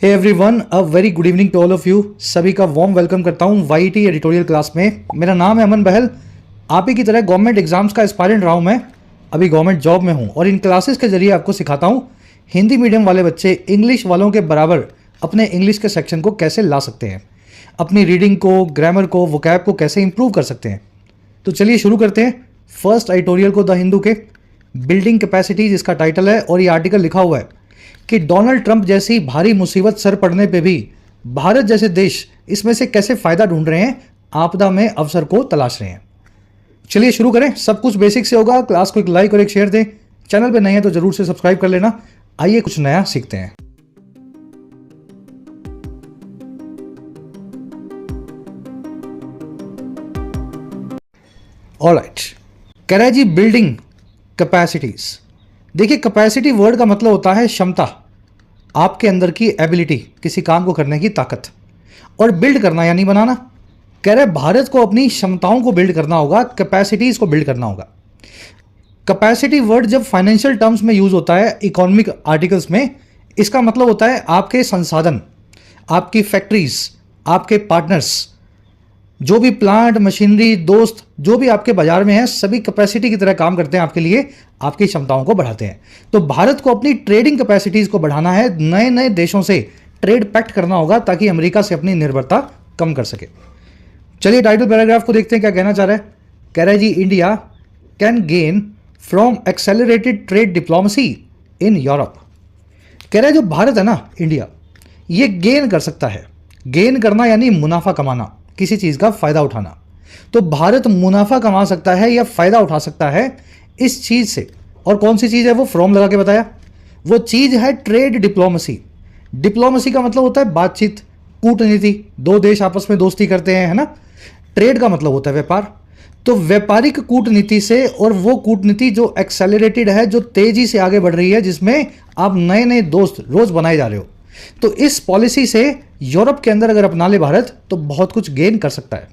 Hey everyone, a very good evening to all of you. सभी का warm welcome करता हूं वाईटी एडिटोरियल क्लास में। मेरा नाम है अमन बहल। आप ही की तरह गवर्नमेंट एग्जाम्स का एस्पायरेंट रहा हूं मैं। अभी गवर्नमेंट जॉब में हूं और इन क्लासेस के जरिए आपको सिखाता हूं हिंदी मीडियम वाले बच्चे इंग्लिश वालों के बराबर अपने इंग्लिश के सेक्शन को कैसे ला सकते हैं, अपनी रीडिंग को, ग्रामर को, वोकैब को कैसे इंप्रूव कर सकते हैं। तो चलिए शुरू करते हैं फर्स्ट एडिटोरियल को द हिंदू के। बिल्डिंग कैपेसिटीज इसका टाइटल है और ये आर्टिकल लिखा हुआ है कि डोनाल्ड ट्रंप जैसी भारी मुसीबत सर पड़ने पे भी भारत जैसे देश इसमें से कैसे फायदा ढूंढ रहे हैं, आपदा में अवसर को तलाश रहे हैं। चलिए शुरू करें। सब कुछ बेसिक से होगा। क्लास को एक लाइक और एक शेयर दें। चैनल पे नए हैं तो जरूर से सब्सक्राइब कर लेना। आइए कुछ नया सीखते हैं। ऑलराइट, कह रहा है जी बिल्डिंग कैपेसिटीज। देखिए, कैपेसिटी वर्ड का मतलब होता है क्षमता, आपके अंदर की एबिलिटी, किसी काम को करने की ताकत, और बिल्ड करना यानी बनाना। कह रहे भारत को अपनी क्षमताओं को बिल्ड करना होगा, कैपेसिटीज को बिल्ड करना होगा। कैपेसिटी वर्ड जब फाइनेंशियल टर्म्स में यूज होता है इकोनॉमिक आर्टिकल्स में, इसका मतलब होता है आपके संसाधन, आपकी फैक्ट्रीज, आपके पार्टनर्स, जो भी प्लांट, मशीनरी, दोस्त जो भी आपके बाजार में है, सभी कैपेसिटी की तरह काम करते हैं आपके लिए, आपकी क्षमताओं को बढ़ाते हैं। तो भारत को अपनी ट्रेडिंग कैपेसिटीज को बढ़ाना है, नए नए देशों से ट्रेड पैक्ट करना होगा ताकि अमेरिका से अपनी निर्भरता कम कर सके। चलिए टाइटल पैराग्राफ को देखते हैं क्या कहना चाह रहा है। कह रहा है जी India can gain from accelerated trade diplomacy in Europe. कह रहा है जो भारत है ना, इंडिया, ये गेन कर सकता है। गेन करना यानी मुनाफा कमाना, किसी चीज का फायदा उठाना। तो भारत मुनाफा कमा सकता है या फायदा उठा सकता है इस चीज से। और कौन सी चीज है वो फ्रॉम लगा के बताया। वो चीज है ट्रेड डिप्लोमेसी। डिप्लोमेसी का मतलब होता है बातचीत, कूटनीति, दो देश आपस में दोस्ती करते हैं, है ना। ट्रेड का मतलब होता है व्यापार। तो व्यापारिक कूटनीति से, और वो कूटनीति जो एक्सेलरेटेड है, जो तेजी से आगे बढ़ रही है, जिसमें आप नए नए दोस्त रोज बनाए जा रहे हो, तो इस पॉलिसी से यूरोप के अंदर अगर अपना ले भारत तो बहुत कुछ गेन कर सकता है।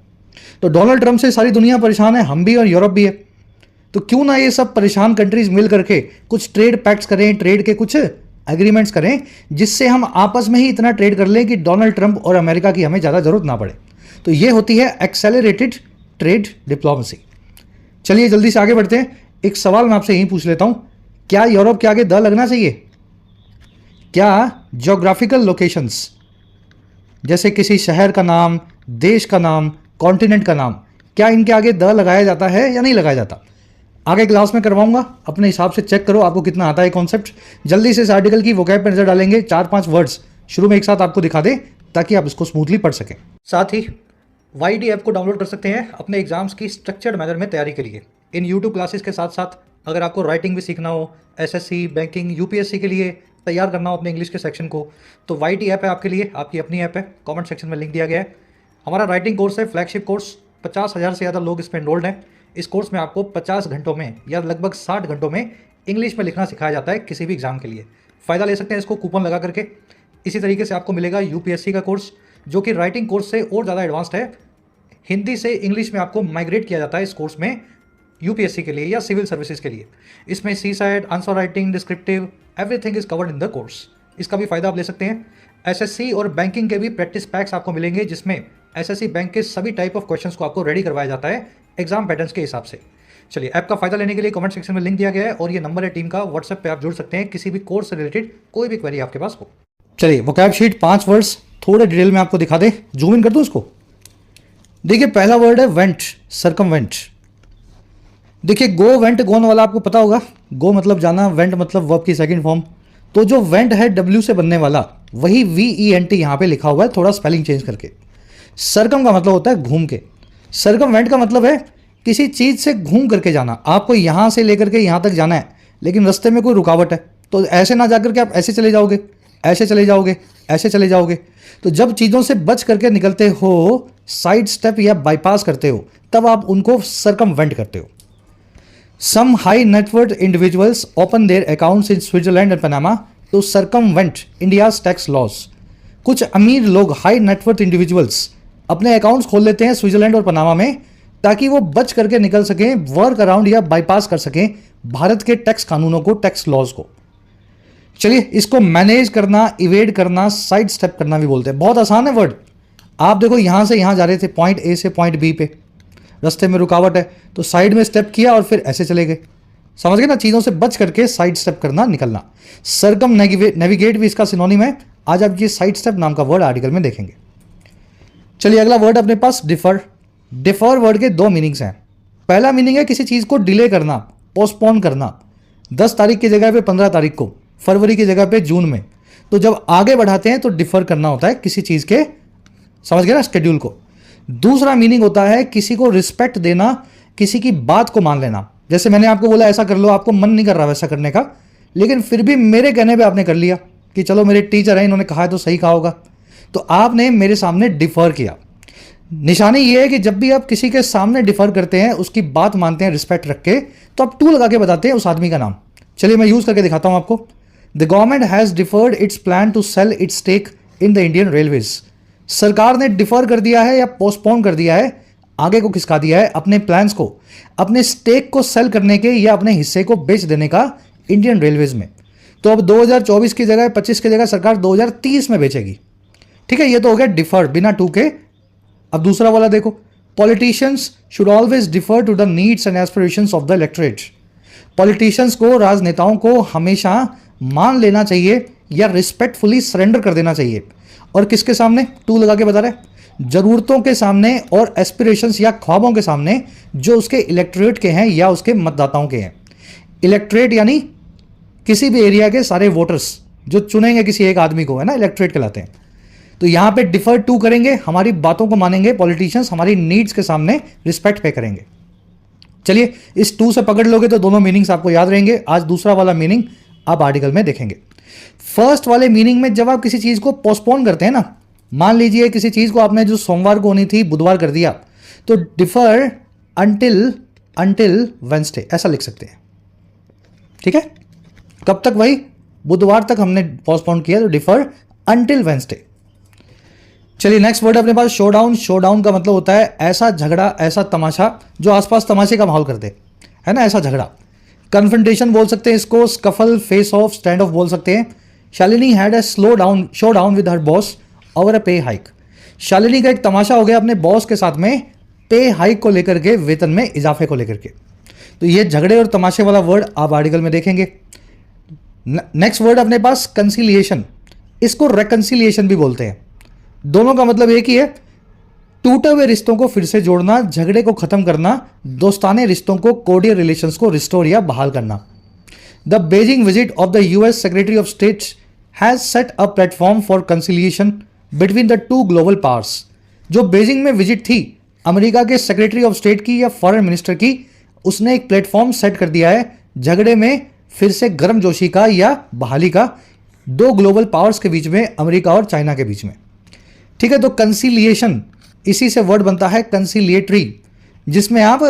तो डोनाल्ड ट्रंप से सारी दुनिया परेशान है, हम भी और यूरोप भी है। तो क्यों ना ये सब परेशान कंट्रीज मिल करके कुछ ट्रेड पैक्ट्स करें, ट्रेड के कुछ एग्रीमेंट्स करें, जिससे हम आपस में ही इतना ट्रेड कर लें कि डोनाल्ड ट्रंप और अमेरिका की हमें ज़्यादा जरूरत ना पड़े। तो ये होती है एक्सेलरेटेड ट्रेड डिप्लोमेसी। चलिए जल्दी से आगे बढ़ते हैं। एक सवाल मैं आपसे यही पूछ लेता हूं, क्या यूरोप के आगे द लगना चाहिए? क्या ज्योग्राफिकल लोकेशंस जैसे किसी शहर का नाम, देश का नाम, कॉन्टिनेंट का नाम, क्या इनके आगे द लगाया जाता है या नहीं लगाया जाता? आगे क्लास में करवाऊंगा, अपने हिसाब से चेक करो आपको कितना आता है कॉन्सेप्ट। जल्दी से इस आर्टिकल की वोकैब पर नजर डालेंगे। 4-5 वर्ड्स शुरू में एक साथ आपको दिखा दें ताकि आप इसको स्मूथली पढ़ सकें। साथ ही वाईटी ऐप को डाउनलोड कर सकते हैं अपने एग्जाम्स की स्ट्रक्चर्ड मैनर में तैयारी के लिए। इन यूट्यूब क्लासेस के साथ साथ अगर आपको राइटिंग भी सीखना हो, एसएससी, बैंकिंग, यूपीएससी के लिए तैयार करना हो अपने इंग्लिश के सेक्शन को, तो वाईटी ऐप है आपके लिए, आपकी अपनी ऐप है। कमेंट सेक्शन में लिंक दिया गया है। हमारा राइटिंग कोर्स है, फ्लैगशिप कोर्स। 50,000 से ज़्यादा लोग इसमें एनरोल्ड हैं। इस कोर्स में आपको 50 घंटों में या लगभग 60 घंटों में इंग्लिश में लिखना सिखाया जाता है किसी भी एग्जाम के लिए। फ़ायदा ले सकते हैं इसको कूपन लगा करके। इसी तरीके से आपको मिलेगा यूपीएससी का कोर्स, जो कि राइटिंग कोर्स से और ज़्यादा एडवांस्ड है। हिंदी से इंग्लिश में आपको माइग्रेट किया जाता है इस कोर्स में, यूपीएससी के लिए या सिविल सर्विसेज के लिए। इसमें CSAT, answer writing, descriptive, everything is covered in the course. इसका भी फायदा आप ले सकते हैं। एसएससी और बैंकिंग के भी प्रैक्टिस पैक्स आपको मिलेंगे, जिसमें एसएससी बैंक के सभी टाइप ऑफ क्वेश्चंस को आपको रेडी करवाया जाता है एग्जाम पैटर्न्स के हिसाब से। चलिए, ऐप का फायदा लेने के लिए कमेंट सेक्शन में लिंक दिया गया है और ये नंबर है टीम का। व्हाट्सएप पे आप जुड़ सकते हैं किसी भी कोर्स से रिलेटेड कोई भी क्वेरी आपके पास हो। चलिए वोकैब शीट 5 वर्ड्स थोड़े डिटेल में आपको दिखा दे। जूम इन कर दूं इसको। देखिए पहला वर्ड है वेंट, सर्कमवेंट। देखिए गो, वेंट, गोन वाला आपको पता होगा। गो मतलब जाना, वेंट मतलब वर्ब की सेकंड फॉर्म। तो जो वेंट है डब्ल्यू से बनने वाला, वही VENT यहाँ पे लिखा हुआ है, थोड़ा स्पेलिंग चेंज करके। सरकम का मतलब होता है घूम के। सर्कमवेंट का मतलब है किसी चीज से घूम करके जाना। आपको यहां से लेकर के यहां तक जाना है, लेकिन रास्ते में कोई रुकावट है, तो ऐसे ना जाकर के आप ऐसे चले जाओगे, ऐसे चले जाओगे, ऐसे चले जाओगे। तो जब चीजों से बच करके निकलते हो, साइड स्टेप या बाईपास करते हो, तब आप उनको सर्कमवेंट करते हो। Some high net worth individuals open their accounts in Switzerland and Panama to circumvent India's tax laws. कुछ अमीर लोग, हाई नेटवर्थ इंडिविजुअल्स, अपने अकाउंट्स खोल लेते हैं स्विट्जरलैंड और पनामा में ताकि वो बच करके निकल सकें, वर्क अराउंड या बाईपास कर सकें भारत के टैक्स कानूनों को, टैक्स लॉज को। चलिए, इसको मैनेज करना, इवेड करना, साइड स्टेप करना भी बोलते हैं। बहुत आसान है वर्ड। आप देखो, यहां से यहां जा रहे थे, पॉइंट ए से पॉइंट बी पे, रास्ते में रुकावट है तो साइड में स्टेप किया और फिर ऐसे चले गए। समझ गए ना, चीज़ों से बच करके साइड स्टेप करना, निकलना। सरकम नेविगेट भी इसका सिनोनिम है। आज आप ये साइड स्टेप नाम का वर्ड आर्टिकल में देखेंगे। चलिए, अगला वर्ड अपने पास डिफर। डिफर वर्ड के दो मीनिंग्स हैं। पहला मीनिंग है किसी चीज़ को डिले करना, पोस्टपोन करना। 10 तारीख की जगह पे 15 तारीख को, फरवरी की जगह पे जून में। तो जब आगे बढ़ाते हैं तो डिफर करना होता है किसी चीज़ के, समझ गए ना, शेड्यूल को। दूसरा मीनिंग होता है किसी को रिस्पेक्ट देना, किसी की बात को मान लेना। जैसे मैंने आपको बोला ऐसा कर लो, आपको मन नहीं कर रहा वैसा करने का, लेकिन फिर भी मेरे कहने पे आपने कर लिया कि चलो मेरे टीचर हैं, इन्होंने कहा है तो सही कहा होगा, तो आपने मेरे सामने डिफर किया। निशानी ये है कि जब भी आप किसी के सामने डिफर करते हैं, उसकी बात मानते हैं रिस्पेक्ट रख के, तो आप टू लगा के बताते हैं उस आदमी का नाम। चलिए मैं यूज करके दिखाता हूं आपको। The government has deferred its plan to sell its stake in the Indian railways. सरकार ने डिफर कर दिया है या पोस्टपोन कर दिया है, आगे को खिसका दिया है अपने प्लान्स को, अपने स्टेक को सेल करने के या अपने हिस्से को बेच देने का इंडियन रेलवेज में। तो अब 2024 की जगह 25 की जगह सरकार 2030 में बेचेगी। ठीक है, ये तो हो गया डिफर बिना टू के। अब दूसरा वाला देखो, politicians should always defer to the needs and aspirations of the electorate. Politicians को, राजनेताओं को हमेशा मान लेना चाहिए या रिस्पेक्टफुली सरेंडर कर देना चाहिए। और किसके सामने? टू लगा के बता रहे, जरूरतों के सामने और एस्पिरेशंस या ख्वाबों के सामने जो उसके इलेक्टोरेट के हैं या उसके मतदाताओं के हैं। इलेक्टोरेट यानी किसी भी एरिया के सारे वोटर्स जो चुनेंगे किसी एक आदमी को, है ना, इलेक्टोरेट कहलाते हैं। तो यहां पे डिफर टू करेंगे, हमारी बातों को मानेंगे पॉलिटिशियंस, हमारी नीड्स के सामने रिस्पेक्ट पे करेंगे। चलिए, इस टू से पकड़ लोगे तो दोनों मीनिंग्स आपको याद रहेंगे। आज दूसरा वाला मीनिंग आप आर्टिकल में देखेंगे। फर्स्ट वाले मीनिंग में जब आप किसी चीज को पोस्टपोन करते हैं ना, मान लीजिए किसी चीज को आपने जो सोमवार को होनी थी बुधवार कर दिया, तो डिफर अंटिल वेंसडे ऐसा लिख सकते हैं। ठीक है, कब तक? वही बुधवार तक हमने पोस्टपोन किया, तो डिफर अंटिल वेंसडे। चलिए नेक्स्ट वर्ड अपने पास शोडाउन। शोडाउन का मतलब होता है ऐसा झगड़ा, ऐसा तमाशा जो आसपास तमाशे का माहौल कर दे, है ना, ऐसा झगड़ा। कन्फ्रंटेशन बोल सकते हैं इसको, scuffle, face of, stand of बोल सकते हैं। Shalini had a show down with her boss over a पे हाइक। शालिनी का एक तमाशा हो गया अपने बॉस के साथ में पे हाइक को लेकर के, वेतन में इजाफे को लेकर के। तो ये झगड़े और तमाशे वाला वर्ड आप आर्टिकल में देखेंगे। नेक्स्ट वर्ड अपने पास कंसिलिएशन। इसको रेकंसिलिएशन भी बोलते हैं। दोनों का मतलब एक ही है, टूटे हुए रिश्तों को फिर से जोड़ना, झगड़े को खत्म करना, दोस्ताने रिश्तों को, कोर्डियल रिलेशंस को रिस्टोर या बहाल करना। The Beijing visit of the US secretary of state has set a platform for conciliation between the two global powers. जो बीजिंग में विजिट थी अमेरिका के सेक्रेटरी ऑफ स्टेट की या फॉरेन मिनिस्टर की, उसने एक प्लेटफॉर्म सेट कर दिया है झगड़े में फिर से गर्मजोशी का या बहाली का, दो ग्लोबल पावर्स के बीच में, अमेरिका और चाइना के बीच में। ठीक है, तो कंसिलिएशन इसी से वर्ड बनता है कंसिलिएटरी, जिसमें आप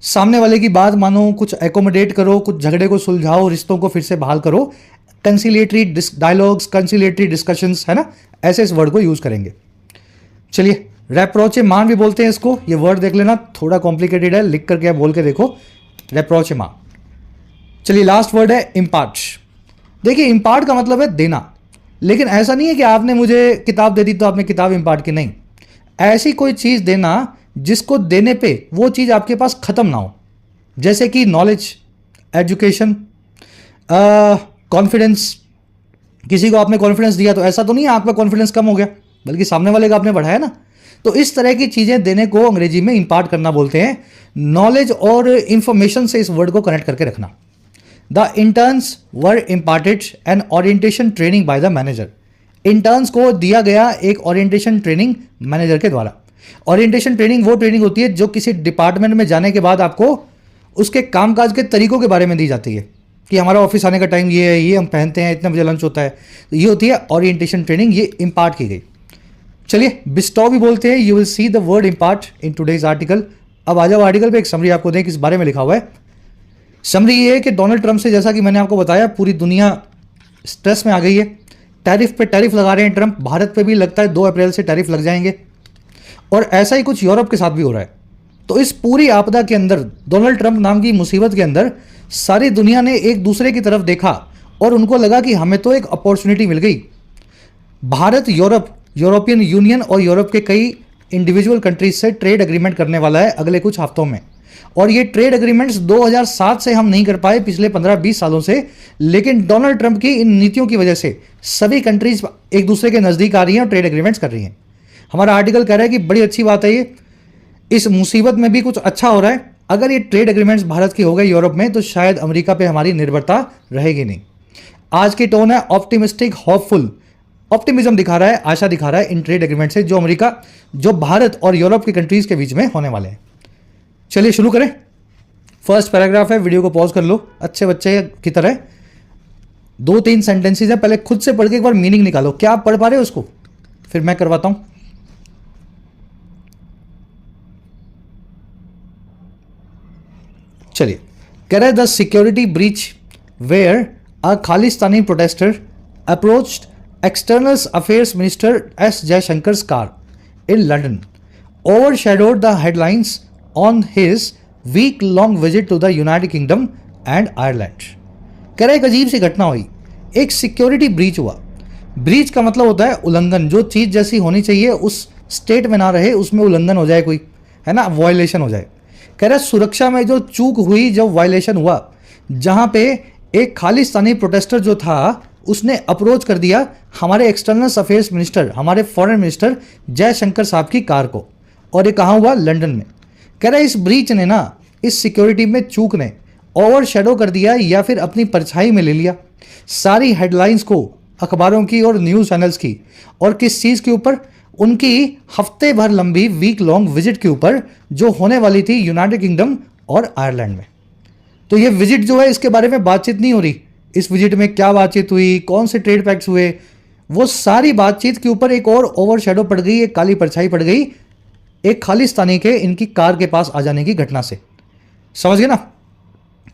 सामने वाले की बात मानो, कुछ एकोमोडेट करो, कुछ झगड़े को सुलझाओ, रिश्तों को फिर से बहाल करो। कंसिलिएटरी डायलॉग्स, कंसिलिएटरी डिस्कशंस, है ना, ऐसे इस वर्ड को यूज करेंगे। चलिए, रेप्रोचेमान भी बोलते हैं इसको। ये वर्ड देख लेना, थोड़ा कॉम्प्लिकेटेड है, लिख करके आप बोल के देखो, रेप्रोचेमान। चलिए लास्ट वर्ड है इम्पार्ट। देखिए, इम्पार्ट का मतलब है देना, लेकिन ऐसा नहीं है कि आपने मुझे किताब दे दी तो आपने किताब इम्पार्ट की, नहीं। ऐसी कोई चीज़ देना जिसको देने पे वो चीज़ आपके पास ख़त्म ना हो, जैसे कि नॉलेज, एजुकेशन, कॉन्फिडेंस। किसी को आपने कॉन्फिडेंस दिया तो ऐसा तो नहीं है आपका कॉन्फिडेंस कम हो गया, बल्कि सामने वाले का आपने बढ़ाया ना। तो इस तरह की चीज़ें देने को अंग्रेजी में इम्पार्ट करना बोलते हैं। नॉलेज और इंफॉर्मेशन से इस वर्ड को कनेक्ट करके रखना। The interns were imparted an orientation training by the manager. Interns को दिया गया एक ओरिएंटेशन ट्रेनिंग मैनेजर के द्वारा। ओरिएंटेशन ट्रेनिंग वो ट्रेनिंग होती है जो किसी डिपार्टमेंट में जाने के बाद आपको उसके कामकाज के तरीकों के बारे में दी जाती है, कि हमारा ऑफिस आने का टाइम ये है, ये हम पहनते हैं, इतना बजे लंच होता है। तो ये होती है ओरिएंटेशन ट्रेनिंग, ये इम्पार्ट की गई। चलिए, बिस्टॉ भी बोलते हैं। You will see the word impart in today's article. अब आ जाओ आर्टिकल पे, एक समरी आपको दें किस बारे में लिखा हुआ है। समरी ये है कि डोनाल्ड ट्रंप से, जैसा कि मैंने आपको बताया, पूरी दुनिया स्ट्रेस में आ गई है। टैरिफ पे टैरिफ लगा रहे हैं ट्रंप, भारत पे भी लगता है 2 अप्रैल से टैरिफ लग जाएंगे, और ऐसा ही कुछ यूरोप के साथ भी हो रहा है। तो इस पूरी आपदा के अंदर, डोनाल्ड ट्रंप नाम की मुसीबत के अंदर, सारी दुनिया ने एक दूसरे की तरफ देखा और उनको लगा कि हमें तो एक अपॉर्चुनिटी मिल गई। भारत यूरोपियन यूनियन और यूरोप के कई इंडिविजुअल कंट्रीज से ट्रेड एग्रीमेंट करने वाला है अगले कुछ हफ्तों में। और ये ट्रेड एग्रीमेंट्स 2007 से हम नहीं कर पाए, पिछले 15-20 सालों से, लेकिन डोनाल्ड ट्रंप की इन नीतियों की वजह से सभी कंट्रीज एक दूसरे के नज़दीक आ रही हैं और ट्रेड एग्रीमेंट्स कर रही हैं। हमारा आर्टिकल कह रहा है कि बड़ी अच्छी बात है ये, इस मुसीबत में भी कुछ अच्छा हो रहा है। अगर ये ट्रेड एग्रीमेंट्स भारत की हो गए यूरोप में, तो शायद अमेरिका पे हमारी निर्भरता रहेगी नहीं। आज की टोन है ऑप्टिमिस्टिक, होपफुल, ऑप्टिमिज्म दिखा रहा है, आशा दिखा रहा है इन ट्रेड एग्रीमेंट से जो भारत और यूरोप की कंट्रीज के बीच में होने वाले हैं। चलिए शुरू करें। फर्स्ट पैराग्राफ है, वीडियो को पॉज कर लो अच्छे बच्चे की तरह। 2-3 सेंटेंसेस है, पहले खुद से पढ़ के एक बार मीनिंग निकालो। क्या आप पढ़ पा रहे हो उसको? फिर मैं करवाता हूं। चलिए, कह रहे the security breach where a Khalistani protester approached External Affairs Minister S. Jaishankar's car in London overshadowed the headlines on his week-long visit to the United Kingdom and Ireland. कह रहा है एक अजीब सी घटना हुई, एक सिक्योरिटी ब्रीच हुआ। ब्रीच का मतलब होता है उल्लंघन, जो चीज़ जैसी होनी चाहिए उस स्टेट में ना रहे, उसमें उल्लंघन हो जाए, कोई है ना, वायलेशन हो जाए। कह रहा है सुरक्षा में जो चूक हुई, जो वायलेशन हुआ, जहाँ पे एक खालिस्तानी प्रोटेस्टर जो था उसने अप्रोच कर दिया हमारे एक्सटर्नल अफेयर्स मिनिस्टर, हमारे फॉरेन मिनिस्टर जयशंकर साहब की कार को। और ये कहाँ हुआ? लंदन में। कह रहा है इस ब्रीच ने ना, इस सिक्योरिटी में चूक ने ओवर शेडो कर दिया या फिर अपनी परछाई में ले लिया सारी हेडलाइंस को, अखबारों की और न्यूज़ चैनल्स की। और किस चीज़ के ऊपर? उनकी हफ्ते भर लंबी वीक लॉन्ग विजिट के ऊपर, जो होने वाली थी यूनाइटेड किंगडम और आयरलैंड में। तो ये विजिट जो है, इसके बारे में बातचीत नहीं हो रही। इस विजिट में क्या बातचीत हुई, कौन से ट्रेड पैक्ट्स हुए, वो सारी बातचीत के ऊपर एक और ओवर शेडो पड़ गई, एक काली परछाई पड़ गई एक खालिस्तानी के इनकी कार के पास आ जाने की घटना से। समझ गए ना?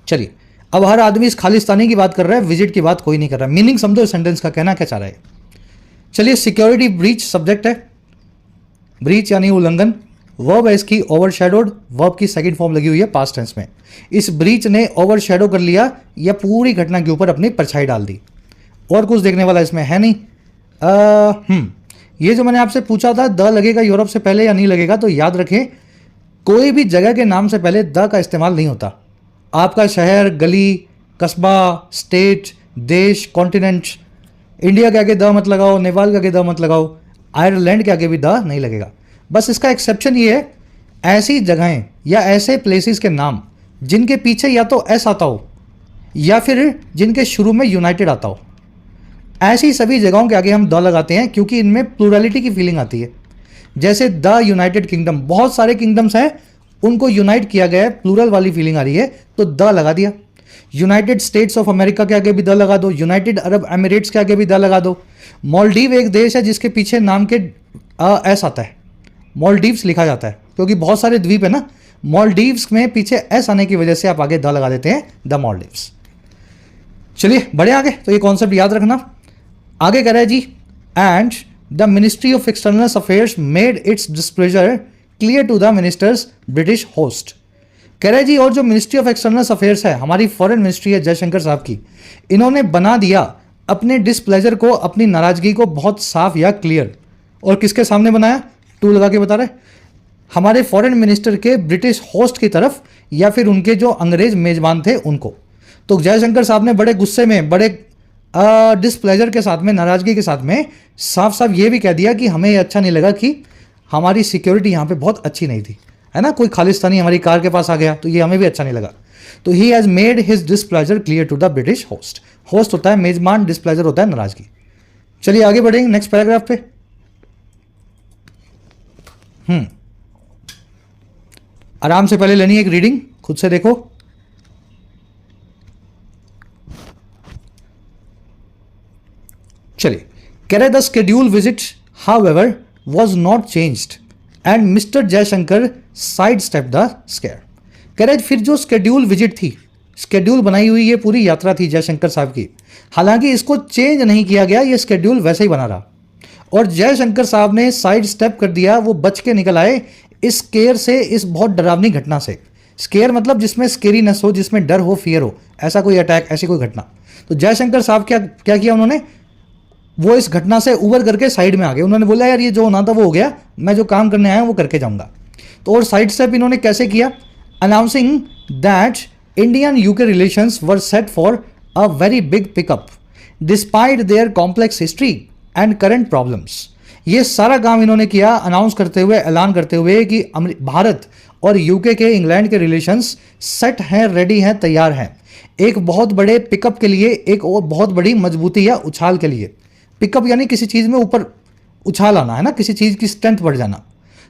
चलिए, अब हर आदमी इस खालिस्तानी की बात कर रहा है, विजिट की बात कोई नहीं कर रहा। मीनिंग समझो इस सेंटेंस का, कहना क्या चाह रहा है। चलिए, सिक्योरिटी ब्रीच सब्जेक्ट है, ब्रीच यानी उल्लंघन, वर्ब है इसकी ओवरशैडोड, वर्ब की सेकंड फॉर्म लगी हुई है पास्ट टेंस में। इस ब्रीच ने ओवरशैडो कर लिया या पूरी घटना के ऊपर अपनी परछाई डाल दी। और कुछ देखने वाला इसमें है नहीं। ये जो मैंने आपसे पूछा था, द लगेगा यूरोप से पहले या नहीं लगेगा, तो याद रखें कोई भी जगह के नाम से पहले द का इस्तेमाल नहीं होता। आपका शहर, गली, कस्बा, स्टेट, देश, कॉन्टिनेंट, इंडिया के आगे द मत लगाओ, नेपाल के आगे द मत लगाओ, आयरलैंड के आगे भी द नहीं लगेगा। बस इसका एक्सेप्शन ये है, ऐसी जगहें या ऐसे प्लेसेस के नाम जिनके पीछे या तो एस आता हो या फिर जिनके शुरू में यूनाइटेड आता हो, ऐसी सभी जगहों के आगे हम द लगाते हैं, क्योंकि इनमें प्लूरलिटी की फीलिंग आती है। जैसे द यूनाइटेड किंगडम, बहुत सारे किंगडम्स हैं, उनको यूनाइट किया गया है, प्लूरल वाली फीलिंग आ रही है, तो द लगा दिया। यूनाइटेड स्टेट्स ऑफ अमेरिका के आगे भी द लगा दो, यूनाइटेड अरब एमिरेट्स के आगे भी द लगा दो। मालदीव एक देश है जिसके पीछे नाम के एस आता है, मालदीव्स लिखा जाता है, क्योंकि बहुत सारे द्वीप है ना, मालदीव्स में पीछे एस आने की वजह से आप आगे द लगा देते हैं, द मालदीव्स। चलिए बढ़े आगे, तो ये कॉन्सेप्ट याद रखना। आगे कह रहा है जी, and the ministry of external affairs made its displeasure clear to the minister's British host. कह रहा है जी, और जो मिनिस्ट्री ऑफ एक्सटर्नल अफेयर्स है, हमारी फॉरेन मिनिस्ट्री है जयशंकर साहब की, इन्होंने बना दिया अपने डिस्प्लेजर को, अपनी नाराजगी को बहुत साफ या क्लियर। और किसके सामने बनाया? टू लगा के बता रहे, हमारे फॉरेन मिनिस्टर के ब्रिटिश होस्ट की तरफ, या फिर उनके जो अंग्रेज मेजबान थे उनको। तो जयशंकर साहब ने बड़े गुस्से में, बड़े डिस्प्लेजर के साथ में, नाराजगी के साथ में साफ साफ ये भी कह दिया कि हमें ये अच्छा नहीं लगा कि हमारी सिक्योरिटी यहाँ पे बहुत अच्छी नहीं थी, है ना, कोई खालिस्तानी हमारी कार के पास आ गया तो ये हमें भी अच्छा नहीं लगा। तो he has made his displeasure clear to the British host. Host होता है मेजबान, डिस्प्लेजर होता है नाराजगी। चलिए आगे बढ़ेंगे नेक्स्ट पैराग्राफ पे। आराम से पहले लेनी है एक रीडिंग, खुद से देखो। चलिए, कह रहे the schedule visit however was not changed and mister Jaishankar side step the square. कह रहे फिर जो स्केड्यूल विजिट थी, स्केड्यूल बनाई हुई ये पूरी यात्रा थी जयशंकर साहब की, हालांकि इसको चेंज नहीं किया गया, ये स्केड्यूल वैसे ही बना रहा। और जयशंकर साहब ने साइड स्टेप कर दिया, वो बच के निकल आए इस स्केयर से, इस बहुत डरावनी घटना से। स्केयर मतलब जिसमें स्केरीनेस हो, जिसमें डर हो, फियर हो, ऐसा कोई अटैक, ऐसी कोई घटना। तो जयशंकर साहब क्या क्या किया उन्होंने, वो इस घटना से उबर करके साइड में आ गए। उन्होंने बोला यार ये जो होना था वो हो गया, मैं जो काम करने आया वो करके जाऊंगा। तो और साइड स्टेप इन्होंने कैसे किया, announcing that Indian UK relations were set for a very big pickup despite there complex history and current problems. ये सारा काम इन्होंने किया अनाउंस करते हुए, ऐलान करते हुए कि भारत और यूके के, इंग्लैंड के रिलेशंस सेट हैं, रेडी हैं, तैयार हैं एक बहुत बड़े पिकअप के लिए, एक और बहुत बड़ी मजबूती या उछाल के लिए। पिकअप यानी किसी चीज़ में ऊपर उछाल आना है ना, किसी चीज़ की स्ट्रेंथ बढ़ जाना।